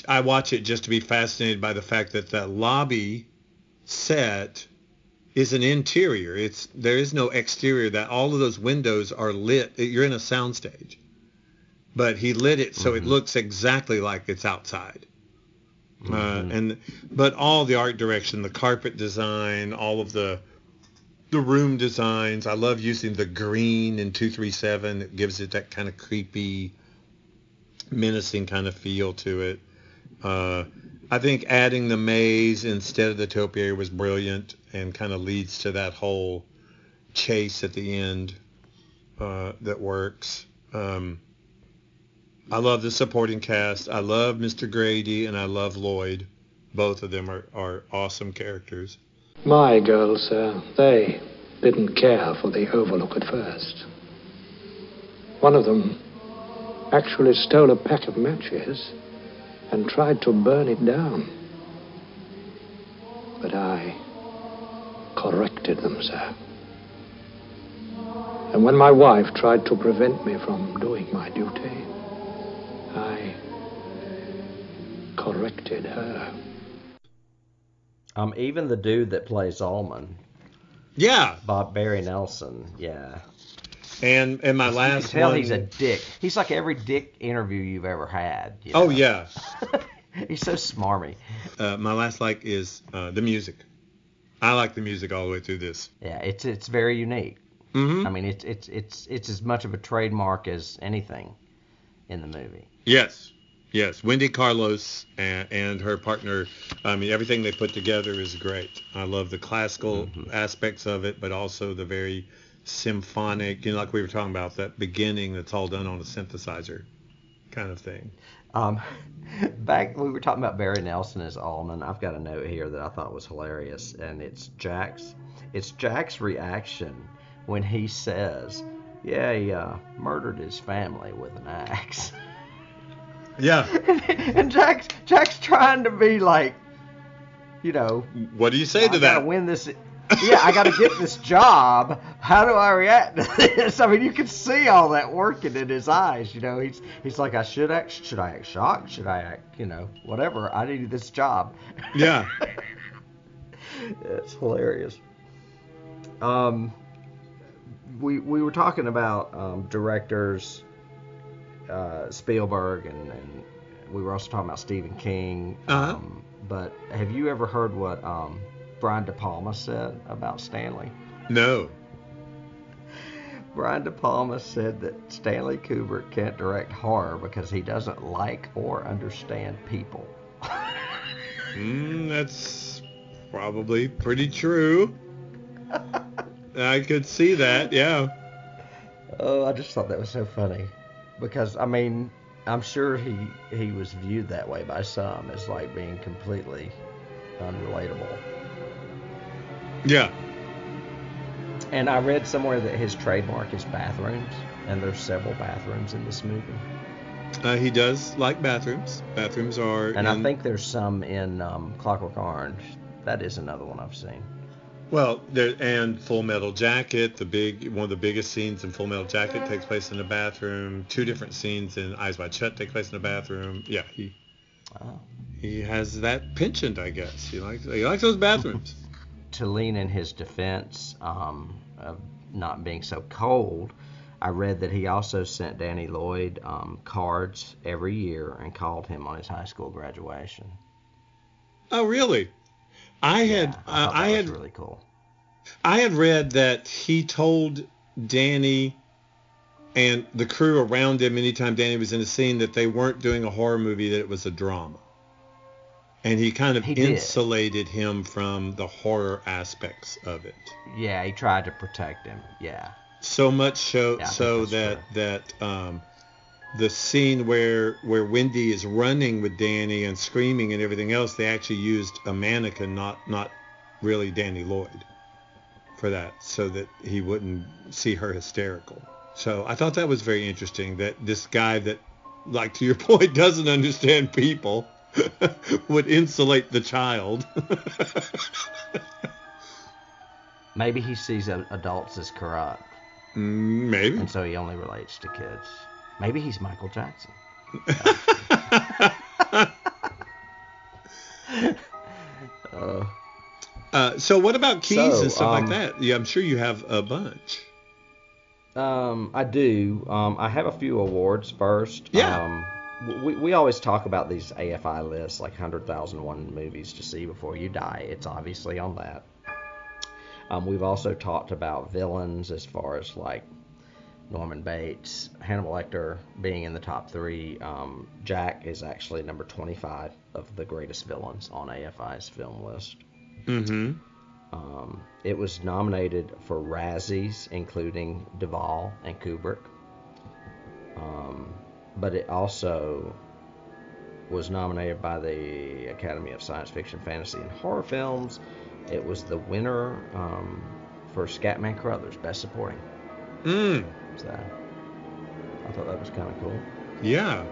I watch it just to be fascinated by the fact that that lobby set is an interior. There is no exterior. That all of those windows are lit. You're in a soundstage, but he lit it so it looks exactly like it's outside. But all the art direction, the carpet design, all of the room designs. I love using the green in 237. It gives it that kind of creepy, menacing kind of feel to it. I think adding the maze instead of the topiary was brilliant and kind of leads to that whole chase at the end that works. I love the supporting cast. I love Mr. Grady and I love Lloyd. Both of them are awesome characters. My girls, they didn't care for the Overlook at first. One of them actually stole a pack of matches and tried to burn it down. But I corrected them, sir. And when my wife tried to prevent me from doing my duty, I corrected her. Even the dude that plays Allman. Yeah. Barry Nelson, yeah. And my last you can tell one, he's a dick. He's like every dick interview you've ever had. You know? Oh, yeah. He's so smarmy. My last like is the music. I like the music all the way through this. Yeah, it's very unique. Mm-hmm. I mean, it's as much of a trademark as anything in the movie. Yes. Wendy Carlos and her partner. I mean, everything they put together is great. I love the classical aspects of it, but also the very symphonic, you know, like we were talking about, that beginning that's all done on a synthesizer kind of thing. Back we were talking about Barry Nelson as Allman. I've got a note here that I thought was hilarious, and it's Jack's reaction when he says, yeah, he murdered his family with an axe. Yeah. And Jack's trying to be like, What do you say to I that? gotta win this. Yeah, I gotta get this job. How do I react to this? I mean, you can see all that working in his eyes. He's like, should I act shocked? Should I act, whatever? I need this job. Yeah. It's hilarious. We were talking about directors, Spielberg, and we were also talking about Stephen King. Uh-huh. But have you ever heard what Brian De Palma said about Stanley? No. Brian De Palma said that Stanley Kubrick can't direct horror because he doesn't like or understand people. That's probably pretty true. I could see that, yeah. Oh, I just thought that was so funny. Because, I mean, I'm sure he was viewed that way by some as like being completely unrelatable. Yeah. And I read somewhere that his trademark is bathrooms, and there's several bathrooms in this movie. He does like bathrooms. Bathrooms are... And I think there's some in Clockwork Orange. That is another one I've seen. Well, and Full Metal Jacket, one of the biggest scenes in Full Metal Jacket takes place in the bathroom. 2 different scenes in Eyes Wide Shut take place in the bathroom. Yeah, he has that penchant, I guess. He likes those bathrooms. To lean in his defense of not being so cold, I read that he also sent Danny Lloyd cards every year and called him on his high school graduation. Oh, really? I had really cool. I had read that he told Danny and the crew around him anytime Danny was in a scene that they weren't doing a horror movie, that it was a drama. And he kind of insulated him from the horror aspects of it. Yeah, he tried to protect him. Yeah. So much so that the scene where Wendy is running with Danny and screaming and everything else, they actually used a mannequin, not really Danny Lloyd, for that, so that he wouldn't see her hysterical. So I thought that was very interesting, that this guy that, like to your point, doesn't understand people would insulate the child. Maybe he sees adults as corrupt. Maybe. And so he only relates to kids. Maybe he's Michael Jackson. So what about keys and stuff like that? Yeah, I'm sure you have a bunch. I do. I have a few awards first. Yeah. We always talk about these AFI lists, like 100,001 movies to see before you die. It's obviously on that. We've also talked about villains, as far as like Norman Bates, Hannibal Lecter being in the top 3. Jack is actually number 25 of the greatest villains on AFI's film list. Mm-hmm. It was nominated for Razzies, including Duvall and Kubrick. But it also was nominated by the Academy of Science Fiction, Fantasy, and Horror Films. It was the winner for Scatman Crothers, Best Supporting. So I thought that was kind of cool. Yeah.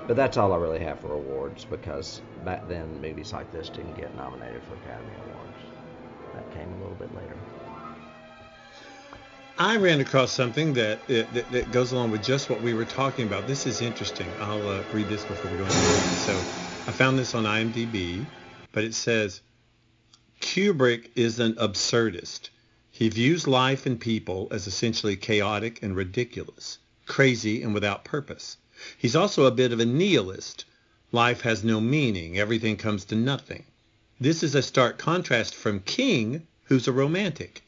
But that's all I really have for awards, because back then movies like this didn't get nominated for Academy Awards. That came a little bit later. I ran across something that goes along with just what we were talking about. This is interesting. I'll read this before we go into the movie. So I found this on IMDb, but it says, Kubrick is an absurdist. He views life and people as essentially chaotic and ridiculous, crazy and without purpose. He's also a bit of a nihilist. Life has no meaning. Everything comes to nothing. This is a stark contrast from King, who's a romantic.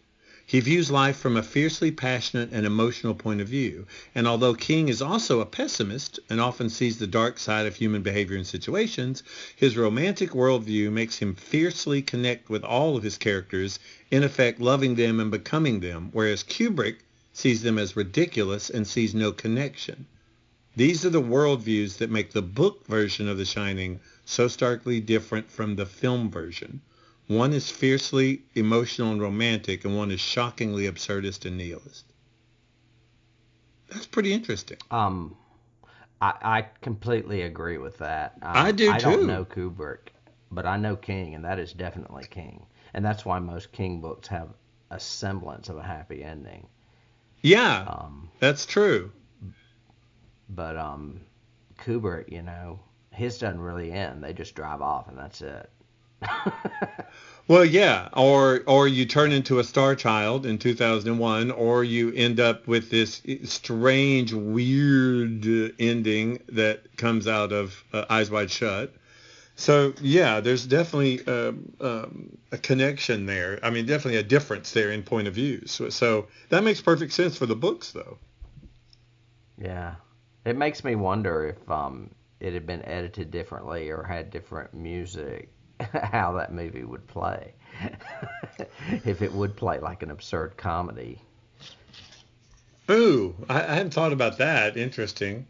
He views life from a fiercely passionate and emotional point of view, and although King is also a pessimist and often sees the dark side of human behavior and situations, his romantic worldview makes him fiercely connect with all of his characters, in effect loving them and becoming them, whereas Kubrick sees them as ridiculous and sees no connection. These are the worldviews that make the book version of The Shining so starkly different from the film version. One is fiercely emotional and romantic, and one is shockingly absurdist and nihilist. That's pretty interesting. I completely agree with that. I do, I too. don't know Kubrick, but I know King, and that is definitely King. And that's why most King books have a semblance of a happy ending. Yeah, that's true. But Kubrick, his doesn't really end. They just drive off, and that's it. Well, yeah, or you turn into a star child in 2001, or you end up with this strange, weird ending that comes out of Eyes Wide Shut. So, yeah, there's definitely a connection there. I mean, definitely a difference there in point of view. So that makes perfect sense for the books, though. Yeah. It makes me wonder if it had been edited differently or had different music, how that movie would play. If it would play like an absurd comedy. Ooh, I hadn't thought about that. Interesting.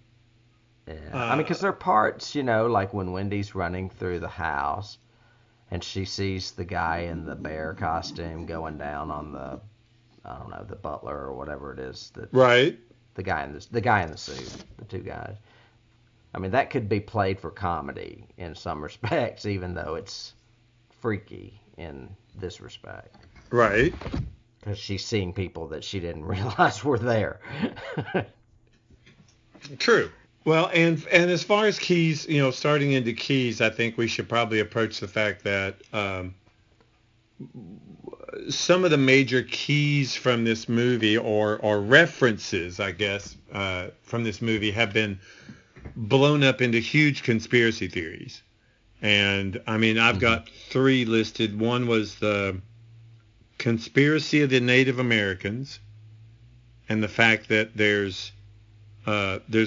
Yeah. I mean, because there are parts, like when Wendy's running through the house and she sees the guy in the bear costume going down on the, I don't know, the butler or whatever it is. Right. The guy in the suit, the two guys. I mean, that could be played for comedy in some respects, even though it's freaky in this respect. Right. Because she's seeing people that she didn't realize were there. True. Well, and as far as keys, starting into keys, I think we should probably approach the fact that some of the major keys from this movie or references, I guess, from this movie have been blown up into huge conspiracy theories. And, I mean, I've got 3 listed. One was the conspiracy of the Native Americans and the fact that there's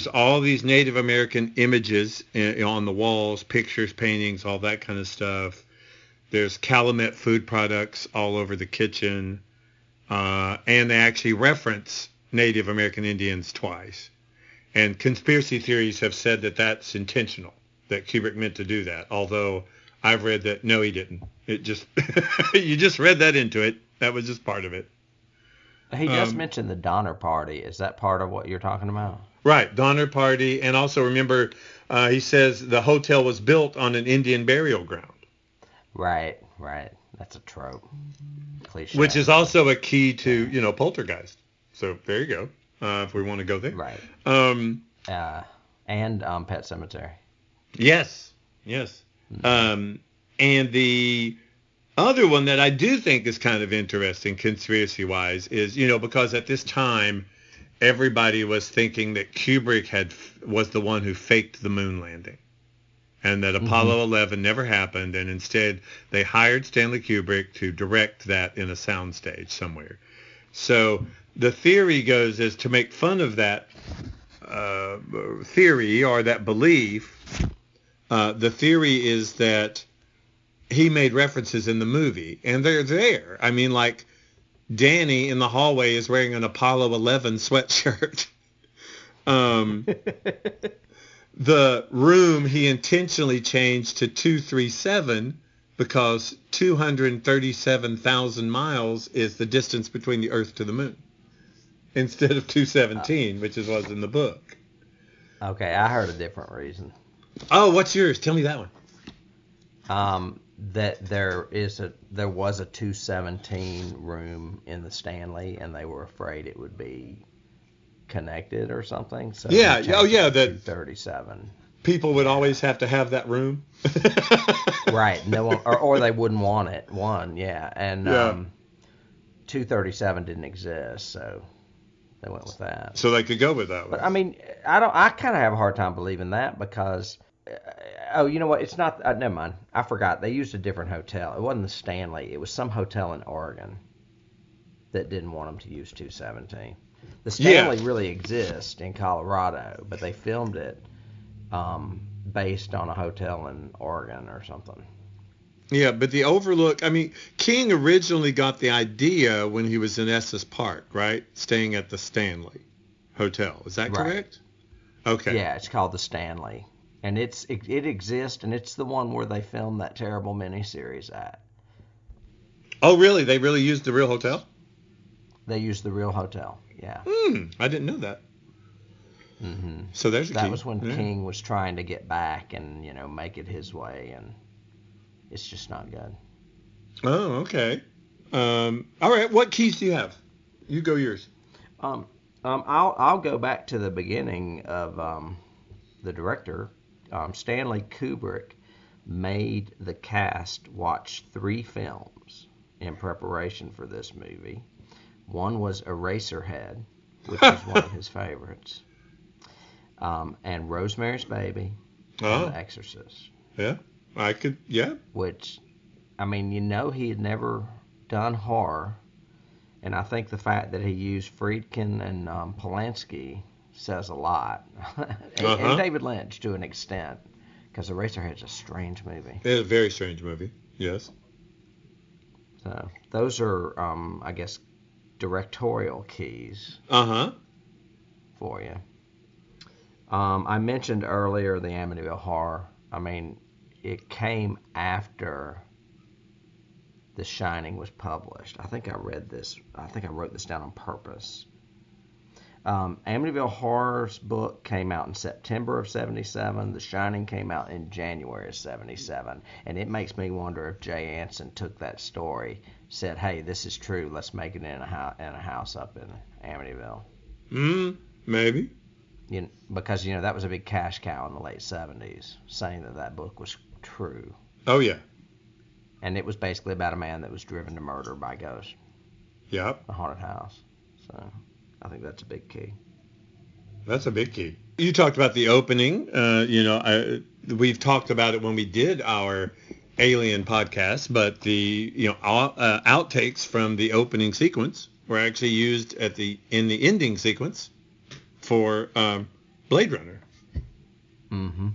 all these Native American images on the walls, pictures, paintings, all that kind of stuff. There's Calumet food products all over the kitchen. And they actually reference Native American Indians twice. And conspiracy theories have said that that's intentional, that Kubrick meant to do that. Although I've read that, no, he didn't. It just, you just read that into it. That was just part of it. He does mention the Donner Party. Is that part of what you're talking about? Right, Donner Party. And also remember, he says the hotel was built on an Indian burial ground. Right. That's a trope. Cliche. Which is also a key to, Poltergeist. So there you go. If we want to go there. Right. And Pet Sematary. Yes. And the other one that I do think is kind of interesting conspiracy-wise is, because at this time, everybody was thinking that Kubrick was the one who faked the moon landing. And that Apollo 11 never happened, and instead they hired Stanley Kubrick to direct that in a soundstage somewhere. So the theory goes is to make fun of that theory or that belief. The theory is that he made references in the movie, and they're there. I mean, like Danny in the hallway is wearing an Apollo 11 sweatshirt. The room he intentionally changed to 237 because 237,000 miles is the distance between the Earth to the moon instead of 217, which was in the book. Okay, I heard a different reason. Oh, what's yours? Tell me that one. That there was a 217 room in the Stanley, and they were afraid it would be connected or something. So yeah. Oh, yeah. That 237. People would always have to have that room. Right. No one, or they wouldn't want it. And 237 didn't exist, so they went with that. So they could go with that one. But I mean, I kind of have a hard time believing that because. Oh, you know what? It's not. Never mind. I forgot. They used a different hotel. It wasn't the Stanley. It was some hotel in Oregon that didn't want them to use 217. The Stanley really exists in Colorado, but they filmed it based on a hotel in Oregon or something. Yeah, but the Overlook, I mean, King originally got the idea when he was in Estes Park, right? Staying at the Stanley Hotel. Is that correct? Okay. Yeah, it's called the Stanley. And it exists, and it's the one where they filmed that terrible miniseries at. Oh, really? They really used the real hotel? They used the real hotel, yeah. I didn't know that. Mm-hmm. So there's a key. That was when King was trying to get back and, make it his way, and it's just not good. Oh, okay. All right. What keys do you have? You go yours. I'll go back to the beginning of the director. Stanley Kubrick made the cast watch 3 films in preparation for this movie. One was Eraserhead, which is one of his favorites, and Rosemary's Baby, and The Exorcist. Yeah, Which, he had never done horror, and I think the fact that he used Friedkin and Polanski says a lot, and David Lynch to an extent, because Eraserhead's a strange movie. It's a very strange movie. Yes. So those are, I guess, directorial keys. For you. I mentioned earlier the Amityville Horror. It came after The Shining was published. I think I wrote this down on purpose. Amityville Horror's book came out in September of 1977. The Shining came out in January of 1977. And it makes me wonder if Jay Anson took that story, said, hey, this is true, let's make it in a house up in Amityville. Maybe. Because, that was a big cash cow in the late 1970s, saying that book was true. Oh, yeah. And it was basically about a man that was driven to murder by ghosts. Yep. A haunted house. So I think that's a big key. That's a big key. You talked about the opening. We've talked about it when we did our Alien podcast, but the outtakes from the opening sequence were actually used in the ending sequence for Blade Runner. Mm-hmm.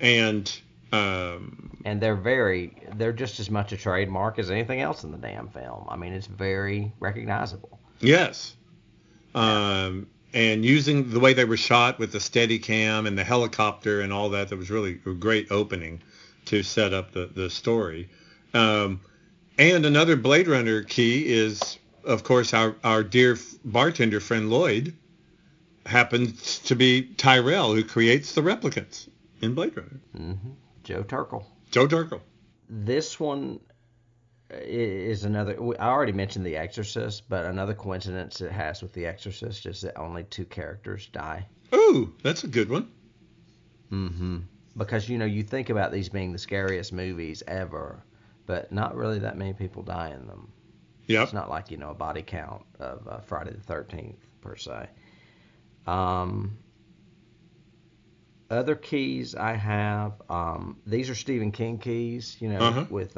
And they're just as much a trademark as anything else in the damn film. It's very recognizable. Yes. And using the way they were shot with the Steadicam and the helicopter and all that was really a great opening to set up the story. And another Blade Runner key is, of course, our dear bartender friend Lloyd happens to be Tyrell, who creates the replicants in Blade Runner. Mm-hmm. Joe Turkel. This one is another. I already mentioned The Exorcist, but another coincidence it has with The Exorcist is that only 2 characters die. Ooh, that's a good one. Mm-hmm. Because, you think about these being the scariest movies ever, but not really that many people die in them. Yep. It's not like, a body count of Friday the 13th, per se. Other keys I have, these are Stephen King keys, with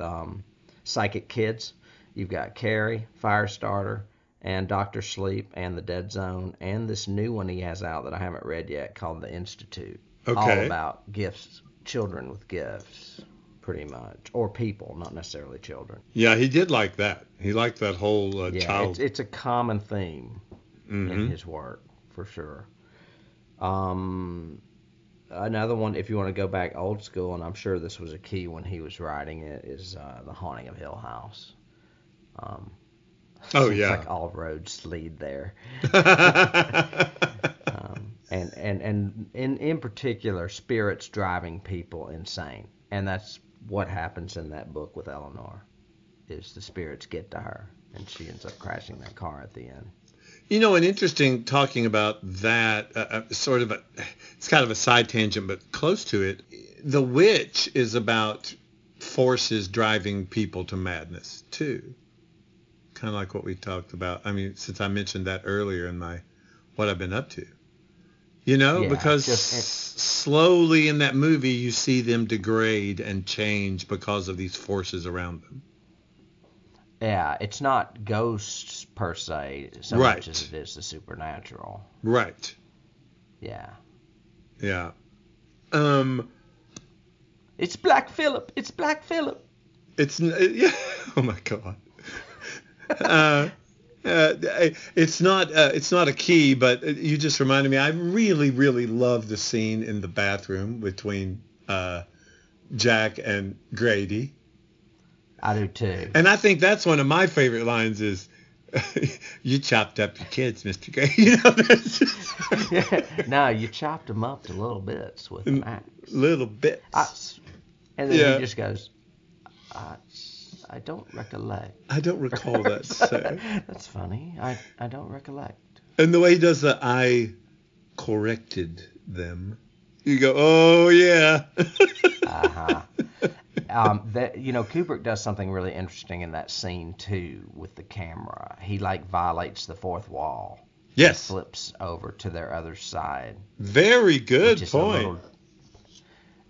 Psychic Kids. You've got Carrie, Firestarter, and Dr. Sleep, and The Dead Zone, and this new one he has out that I haven't read yet called The Institute. Okay. All about gifts, children with gifts, pretty much. Or people, not necessarily children. Yeah, he did like that. He liked that whole child. It's a common theme in his work, for sure. Another one, if you want to go back old school, and I'm sure this was a key when he was writing it, is The Haunting of Hill House. Yeah. Like all roads lead there. And in particular, spirits driving people insane. And that's what happens in that book with Eleanor, is the spirits get to her, and she ends up crashing that car at the end. And interesting talking about that, it's kind of a side tangent, but close to it. The Witch is about forces driving people to madness, too. Kind of like what we talked about. Since I mentioned that earlier in my What I've Been Up To. Because slowly in that movie you see them degrade and change because of these forces around them. Yeah, it's not ghosts per se so much as it is the supernatural. Right. Yeah. Yeah. It's Black Phillip. It's Black Phillip. Yeah. Oh my God. It's not a key, but you just reminded me. I really, really love the scene in the bathroom between Jack and Grady. I do too. And I think that's one of my favorite lines is, You chopped up your kids, Mr. Gray. You know, that's just... Yeah. No, you chopped them up to little bits with an axe. Little bits. And then he just goes, I don't recollect. I don't recall that. So. That's funny. I don't recollect. And the way he does the I corrected them, you go, oh, yeah. Uh-huh. Kubrick does something really interesting in that scene, too, with the camera. He, violates the fourth wall. Yes. Flips over to their other side. Very good point.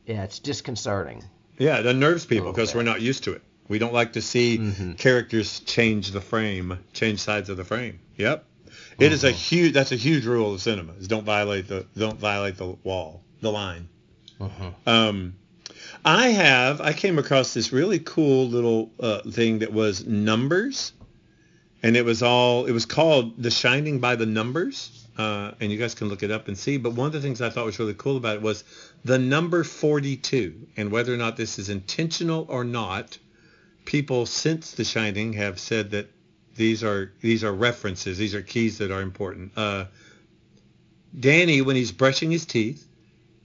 It's disconcerting. Yeah, it unnerves people because we're not used to it. We don't like to see characters change sides of the frame. Yep. It is that's a huge rule of cinema, is don't violate the wall, the line. I came across this really cool little thing that was numbers, and it was called The Shining by the Numbers, and you guys can look it up and see. But one of the things I thought was really cool about it was the number 42, and whether or not this is intentional or not, people since The Shining have said that these are references, these are keys that are important. Danny, when he's brushing his teeth,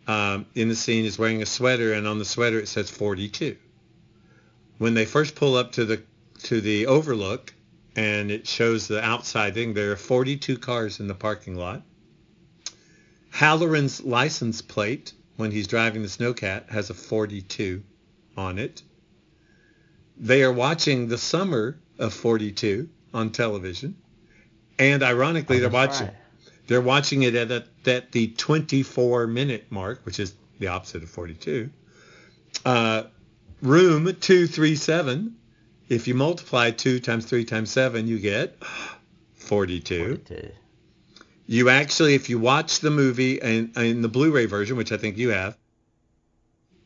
in the scene, is wearing a sweater, and on the sweater it says 42. When they first pull up to the Overlook, and it shows the outside thing, there are 42 cars in the parking lot. Halloran's license plate, when he's driving the Snowcat, has a 42 on it. They are watching the summer of 42 on television, and ironically, they're watching it at the 24-minute mark, which is the opposite of 42. Room 237. If you multiply 2 times 3 times 7, you get 42. You actually, if you watch the movie and in the Blu-ray version, which I think you have,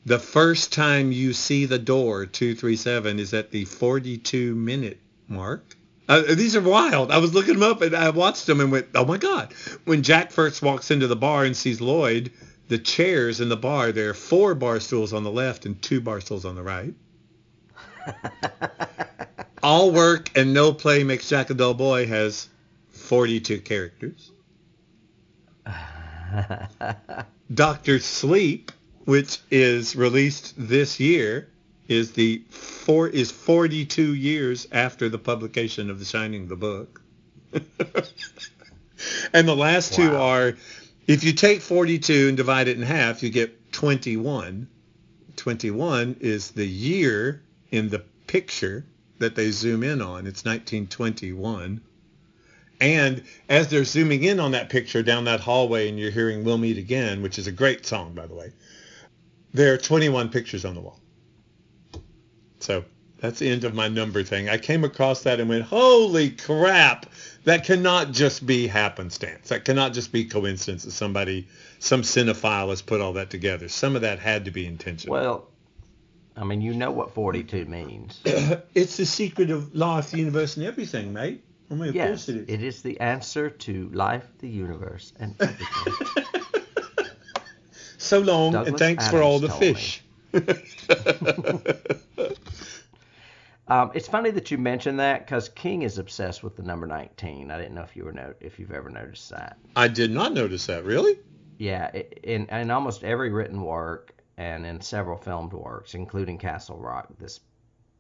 the first time you see the door 237 is at the 42-minute mark. These are wild. I was looking them up and I watched them and went, oh my God. When Jack first walks into the bar and sees Lloyd, the chairs in the bar, there are 4 bar stools on the left and 2 bar stools on the right. All work and no play makes Jack a dull boy has 42 characters. Dr. Sleep, which is released this year, is 42 years after the publication of The Shining, the book. And the last two are, if you take 42 and divide it in half, you get 21. 21 is the year in the picture that they zoom in on. It's 1921. And as they're zooming in on that picture down that hallway and you're hearing We'll Meet Again, which is a great song, by the way, there are 21 pictures on the wall. So that's the end of my number thing. I came across that and went, holy crap, that cannot just be happenstance. That cannot just be coincidence that some cinephile has put all that together. Some of that had to be intentional. Well, I mean, you know what 42 means. It's the secret of life, the universe, and everything, mate. I mean, of course it is. It is the answer to life, the universe, and everything. So long, Douglas and thanks Adams for all the told fish. It's funny that you mentioned that because King is obsessed with the number 19. I didn't know if you've ever noticed that. I did not notice that. Really? Yeah, in almost every written work and in several filmed works, including Castle Rock, this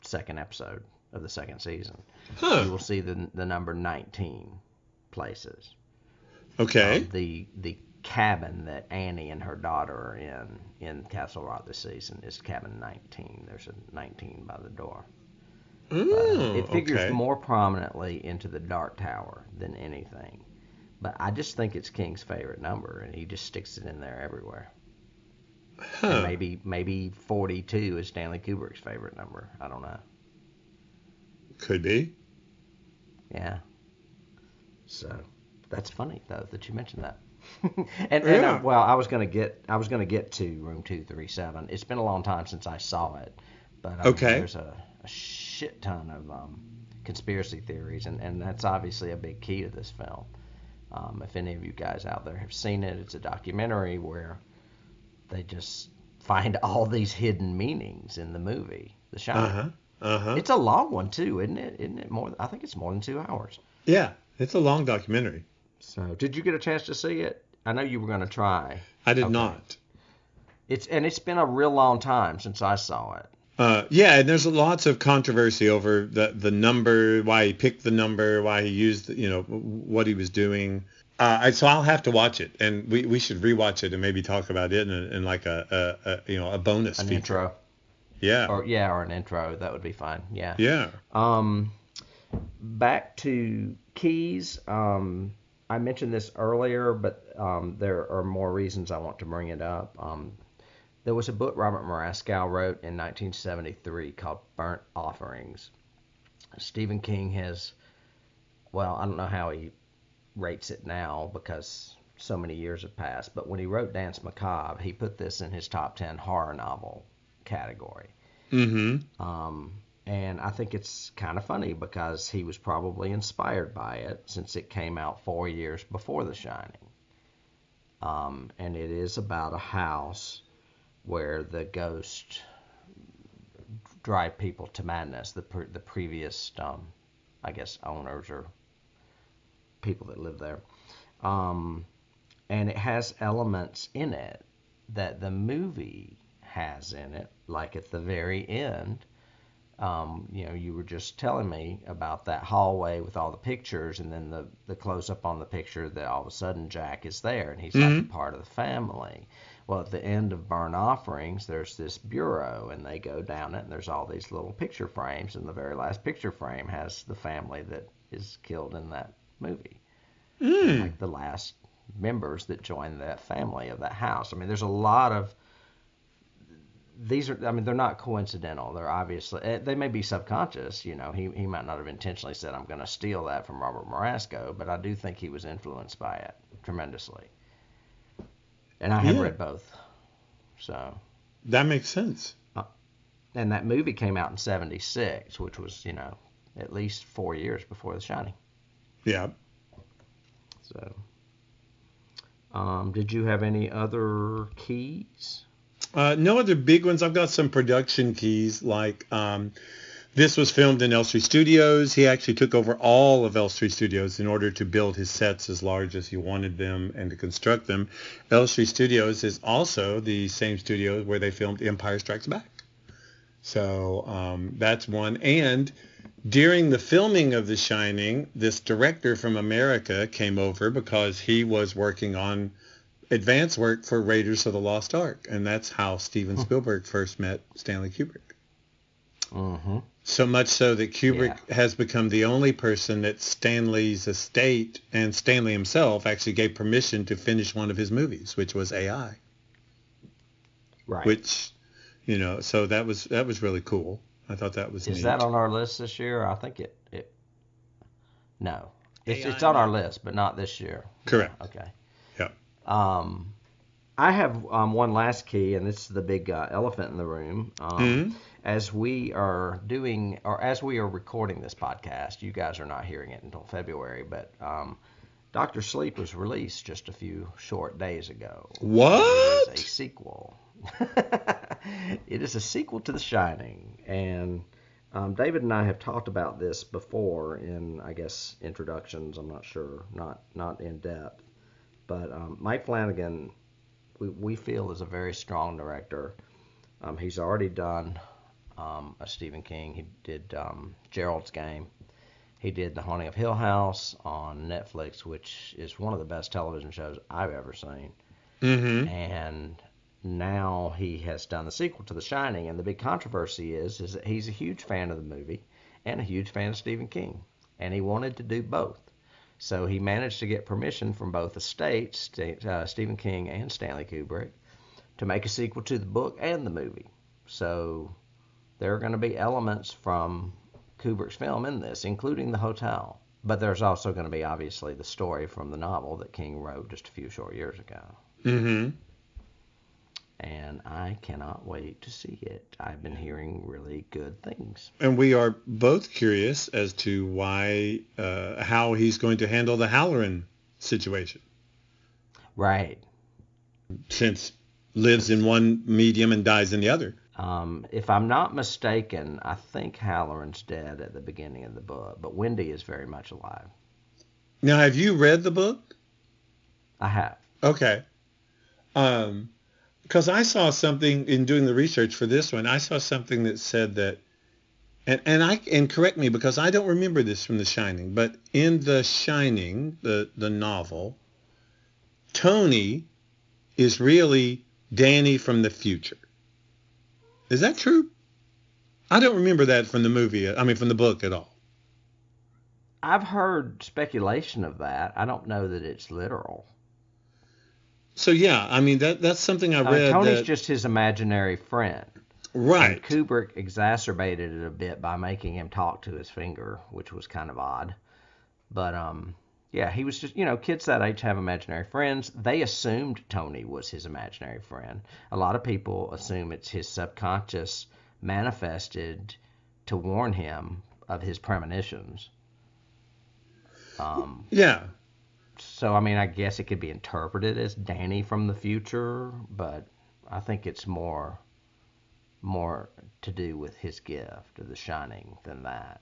second episode of the second season, you will see the number 19 places. Okay. The cabin that Annie and her daughter are in Castle Rock this season is cabin 19. There's a 19 by the door. It figures more prominently into the Dark Tower than anything. But I just think it's King's favorite number, and he just sticks it in there everywhere. And maybe 42 is Stanley Kubrick's favorite number. I don't know. Could be. Yeah. So that's funny though that you mentioned that. I was gonna get to Room 237. It's been a long time since I saw it, but there's a shit ton of conspiracy theories, and that's obviously a big key to this film. If any of you guys out there have seen it, it's a documentary where they just find all these hidden meanings in the movie, The Shining. Uh-huh. It's a long one too, isn't it? Isn't it more? I think it's more than 2 hours. Yeah, it's a long documentary. So, did you get a chance to see it? I know you were going to try. I did Okay. not. It's been a real long time since I saw it. Yeah, and there's lots of controversy over the number, why he picked the number, why he used, what he was doing. So I'll have to watch it, and we should rewatch it and maybe talk about it in like a bonus An feature. intro. Yeah. Or an intro. That would be fine. Yeah. Yeah. Back to keys. I mentioned this earlier, but there are more reasons I want to bring it up. There was a book Robert Muraskow wrote in 1973 called Burnt Offerings. Stephen King has, well, I don't know how he rates it now because so many years have passed, but when he wrote Danse Macabre, he put this in his top 10 horror novel category. Mm-hmm. And I think it's kind of funny because he was probably inspired by it since it came out 4 years before The Shining. And it is about a house where the ghost drive people to madness, the previous, I guess, owners or people that live there. And it has elements in it that the movie has in it, like at the very end. You were just telling me about that hallway with all the pictures, and then the close-up on the picture that all of a sudden Jack is there, and he's like a part of the family. Well, at the end of Burnt Offerings, there's this bureau, and they go down it, and there's all these little picture frames, and the very last picture frame has the family that is killed in that movie. Like the last members that join that family of that house. I mean, there's a lot of these are, I mean, they're not coincidental. They're obviously, they may be subconscious, he might not have intentionally said, I'm going to steal that from Robert Muraskow, but I do think he was influenced by it tremendously. And I have read both. So. That makes sense. And that movie came out in 76, which was, at least 4 years before The Shining. Yeah. So. Did you have any other keys? No other big ones. I've got some production keys, like this was filmed in Elstree Studios. He actually took over all of Elstree Studios in order to build his sets as large as he wanted them and to construct them. Elstree Studios is also the same studio where they filmed Empire Strikes Back. So that's one. And during the filming of The Shining, this director from America came over because he was working on advance work for Raiders of the Lost Ark, and that's how Steven Spielberg first met Stanley Kubrick. Mm-hmm. So much so that Kubrick has become the only person that Stanley's estate and Stanley himself actually gave permission to finish one of his movies, which was AI. Right. Which, so that was really cool. I thought that was neat. Is that on our list this year? I think it no. It's on our list, but not this year. Correct. Okay. Yeah. I have one last key, and this is the big elephant in the room. As we are recording this podcast, you guys are not hearing it until February, but Dr. Sleep was released just a few short days ago. What? It is a sequel. It is a sequel to The Shining, and David and I have talked about this before in, I guess, introductions. I'm not sure, not in depth. But Mike Flanagan, we feel, is a very strong director. He's already done a Stephen King. He did Gerald's Game. He did The Haunting of Hill House on Netflix, which is one of the best television shows I've ever seen. Mm-hmm. And now he has done the sequel to The Shining. And the big controversy is that he's a huge fan of the movie and a huge fan of Stephen King. And he wanted to do both. So he managed to get permission from both estates, Stephen King and Stanley Kubrick, to make a sequel to the book and the movie. So there are going to be elements from Kubrick's film in this, including the hotel. But there's also going to be, obviously, the story from the novel that King wrote just a few short years ago. Mm-hmm. And I cannot wait to see it. I've been hearing really good things. And we are both curious as to why, how he's going to handle the Halloran situation. Right. Since lives in one medium and dies in the other. If I'm not mistaken, I think Halloran's dead at the beginning of the book, but Wendy is very much alive. Now, have you read the book? I have. Okay. Because I saw something in doing the research for this one. I saw something that said that, and correct me because I don't remember this from The Shining, but in The Shining, the novel, Tony is really Danny from the future. Is that true? I don't remember that from the movie. I mean, from the book at all. I've heard speculation of that. I don't know that it's literal. So yeah, I mean that's something I read. Tony's just his imaginary friend. Right. And Kubrick exacerbated it a bit by making him talk to his finger, which was kind of odd. But yeah, he was just, kids that age have imaginary friends. They assumed Tony was his imaginary friend. A lot of people assume it's his subconscious manifested to warn him of his premonitions. Yeah. So, I mean, I guess it could be interpreted as Danny from the future, but I think it's more to do with his gift of The Shining than that.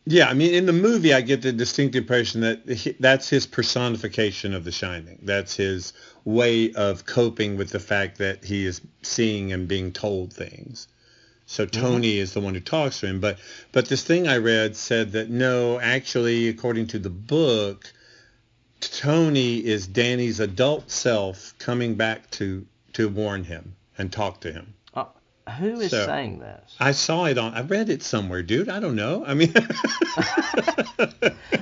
Yeah, I mean, in the movie, I get the distinct impression that that's his personification of The Shining. That's his way of coping with the fact that he is seeing and being told things. So Tony is the one who talks to him. But this thing I read said that no, actually, according to the book, Tony is Danny's adult self coming back to warn him and talk to him. Who is saying this? I read it somewhere, dude. I don't know. I mean,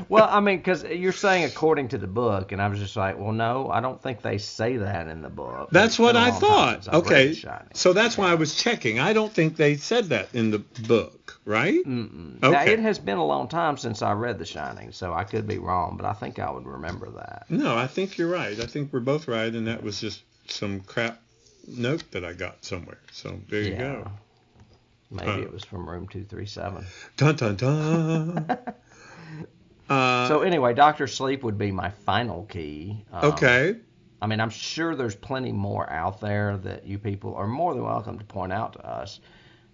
well, I mean, because you're saying according to the book, and I was just like, well, no, I don't think they say that in the book. That's what I thought. Okay, so that's why I was checking. I don't think they said that in the book, right? Mm-mm. Okay. Now, it has been a long time since I read The Shining, so I could be wrong, but I think I would remember that. No, I think you're right. I think we're both right, and that was just some crap note that I got somewhere. So there you go. Maybe it was from room 237. Dun dun dun. So anyway, Dr. Sleep would be my final key. Okay. I mean, I'm sure there's plenty more out there that you people are more than welcome to point out to us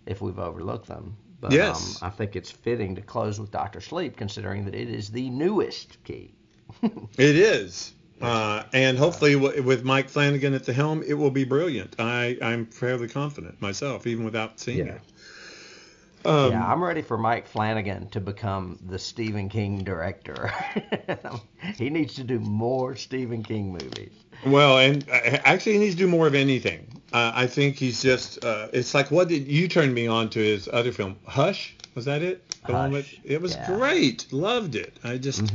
if we've overlooked them. But yes. I think it's fitting to close with Dr. Sleep, considering that it is the newest key. It is. And hopefully with Mike Flanagan at the helm, it will be brilliant. I'm fairly confident myself, even without seeing it. Yeah, I'm ready for Mike Flanagan to become the Stephen King director. He needs to do more Stephen King movies. Well, and actually he needs to do more of anything. I think he's just, it's like, what did you turn me on to his other film? Hush? Was that it? It was great. Loved it. I just,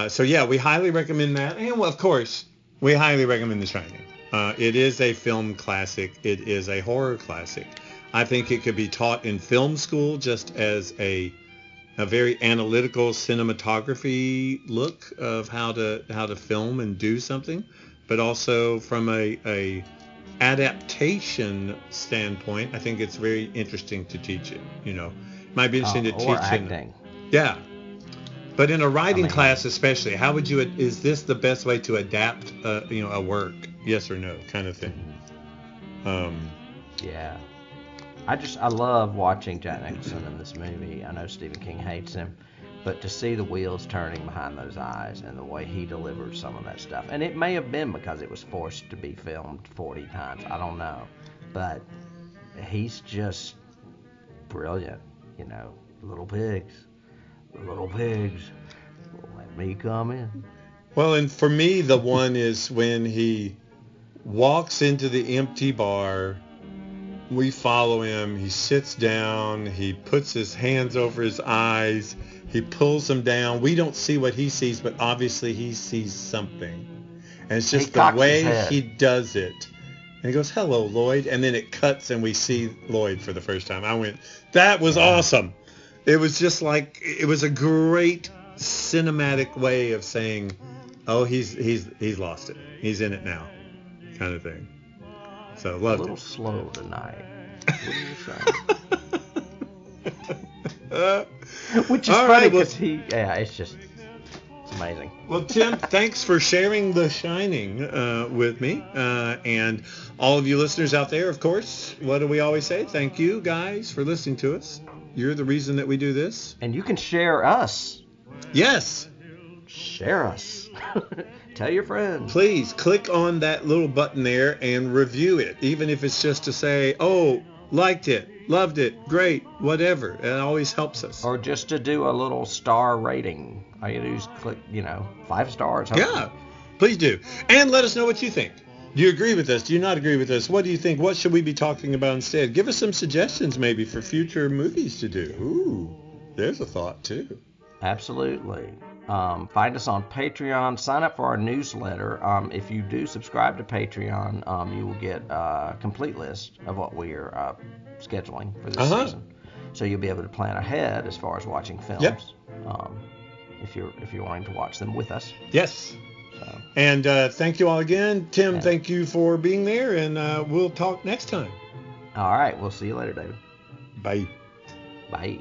so yeah, we highly recommend that. And well, of course, we highly recommend The Shining. It is a film classic. It is a horror classic. I think it could be taught in film school just as a very analytical cinematography look of how to film and do something, but also from a adaptation standpoint, I think it's very interesting to teach it. Might be interesting to teach or acting. Yeah. But in a writing class especially, how would you, is this the best way to adapt, a work? Yes or no kind of thing. Yeah. I love watching Jack Nicholson in this movie. I know Stephen King hates him, but to see the wheels turning behind those eyes and the way he delivered some of that stuff, and it may have been because it was forced to be filmed 40 times, I don't know, but he's just brilliant, little pigs, let me come in. Well, and for me, the one is when he walks into the empty bar. We follow him. He sits down. He puts his hands over his eyes. He pulls them down. We don't see what he sees, but obviously he sees something. And it's just the way he does it. And he goes, "Hello, Lloyd." And then it cuts and we see Lloyd for the first time. I went, that was awesome. It was just like, it was a great cinematic way of saying, oh, he's lost it. He's in it now, kind of thing. So loved it. A little slow tonight. Which is funny because it's Amazing. Well, Tim, thanks for sharing The Shining with me. And all of you listeners out there, of course, what do we always say? Thank you, guys, for listening to us. You're the reason that we do this. And you can share us. Yes. Share us. Tell your friends. Please click on that little button there and review it, even if it's just to say, oh, liked it, loved it, great, whatever. It always helps us. Or just to do a little star rating. All you do is click, 5 stars. Yeah, please do. And let us know what you think. Do you agree with us? Do you not agree with us? What do you think? What should we be talking about instead? Give us some suggestions maybe for future movies to do. Ooh, there's a thought too. Absolutely. Find us on Patreon. Sign up for our newsletter. If you do subscribe to Patreon, you will get a complete list of what we're scheduling for this season. So you'll be able to plan ahead as far as watching films. Yep. If you're wanting to watch them with us. Yes. So. And thank you all again. Tim, thank you for being there, and we'll talk next time. All right. We'll see you later, David. Bye. Bye.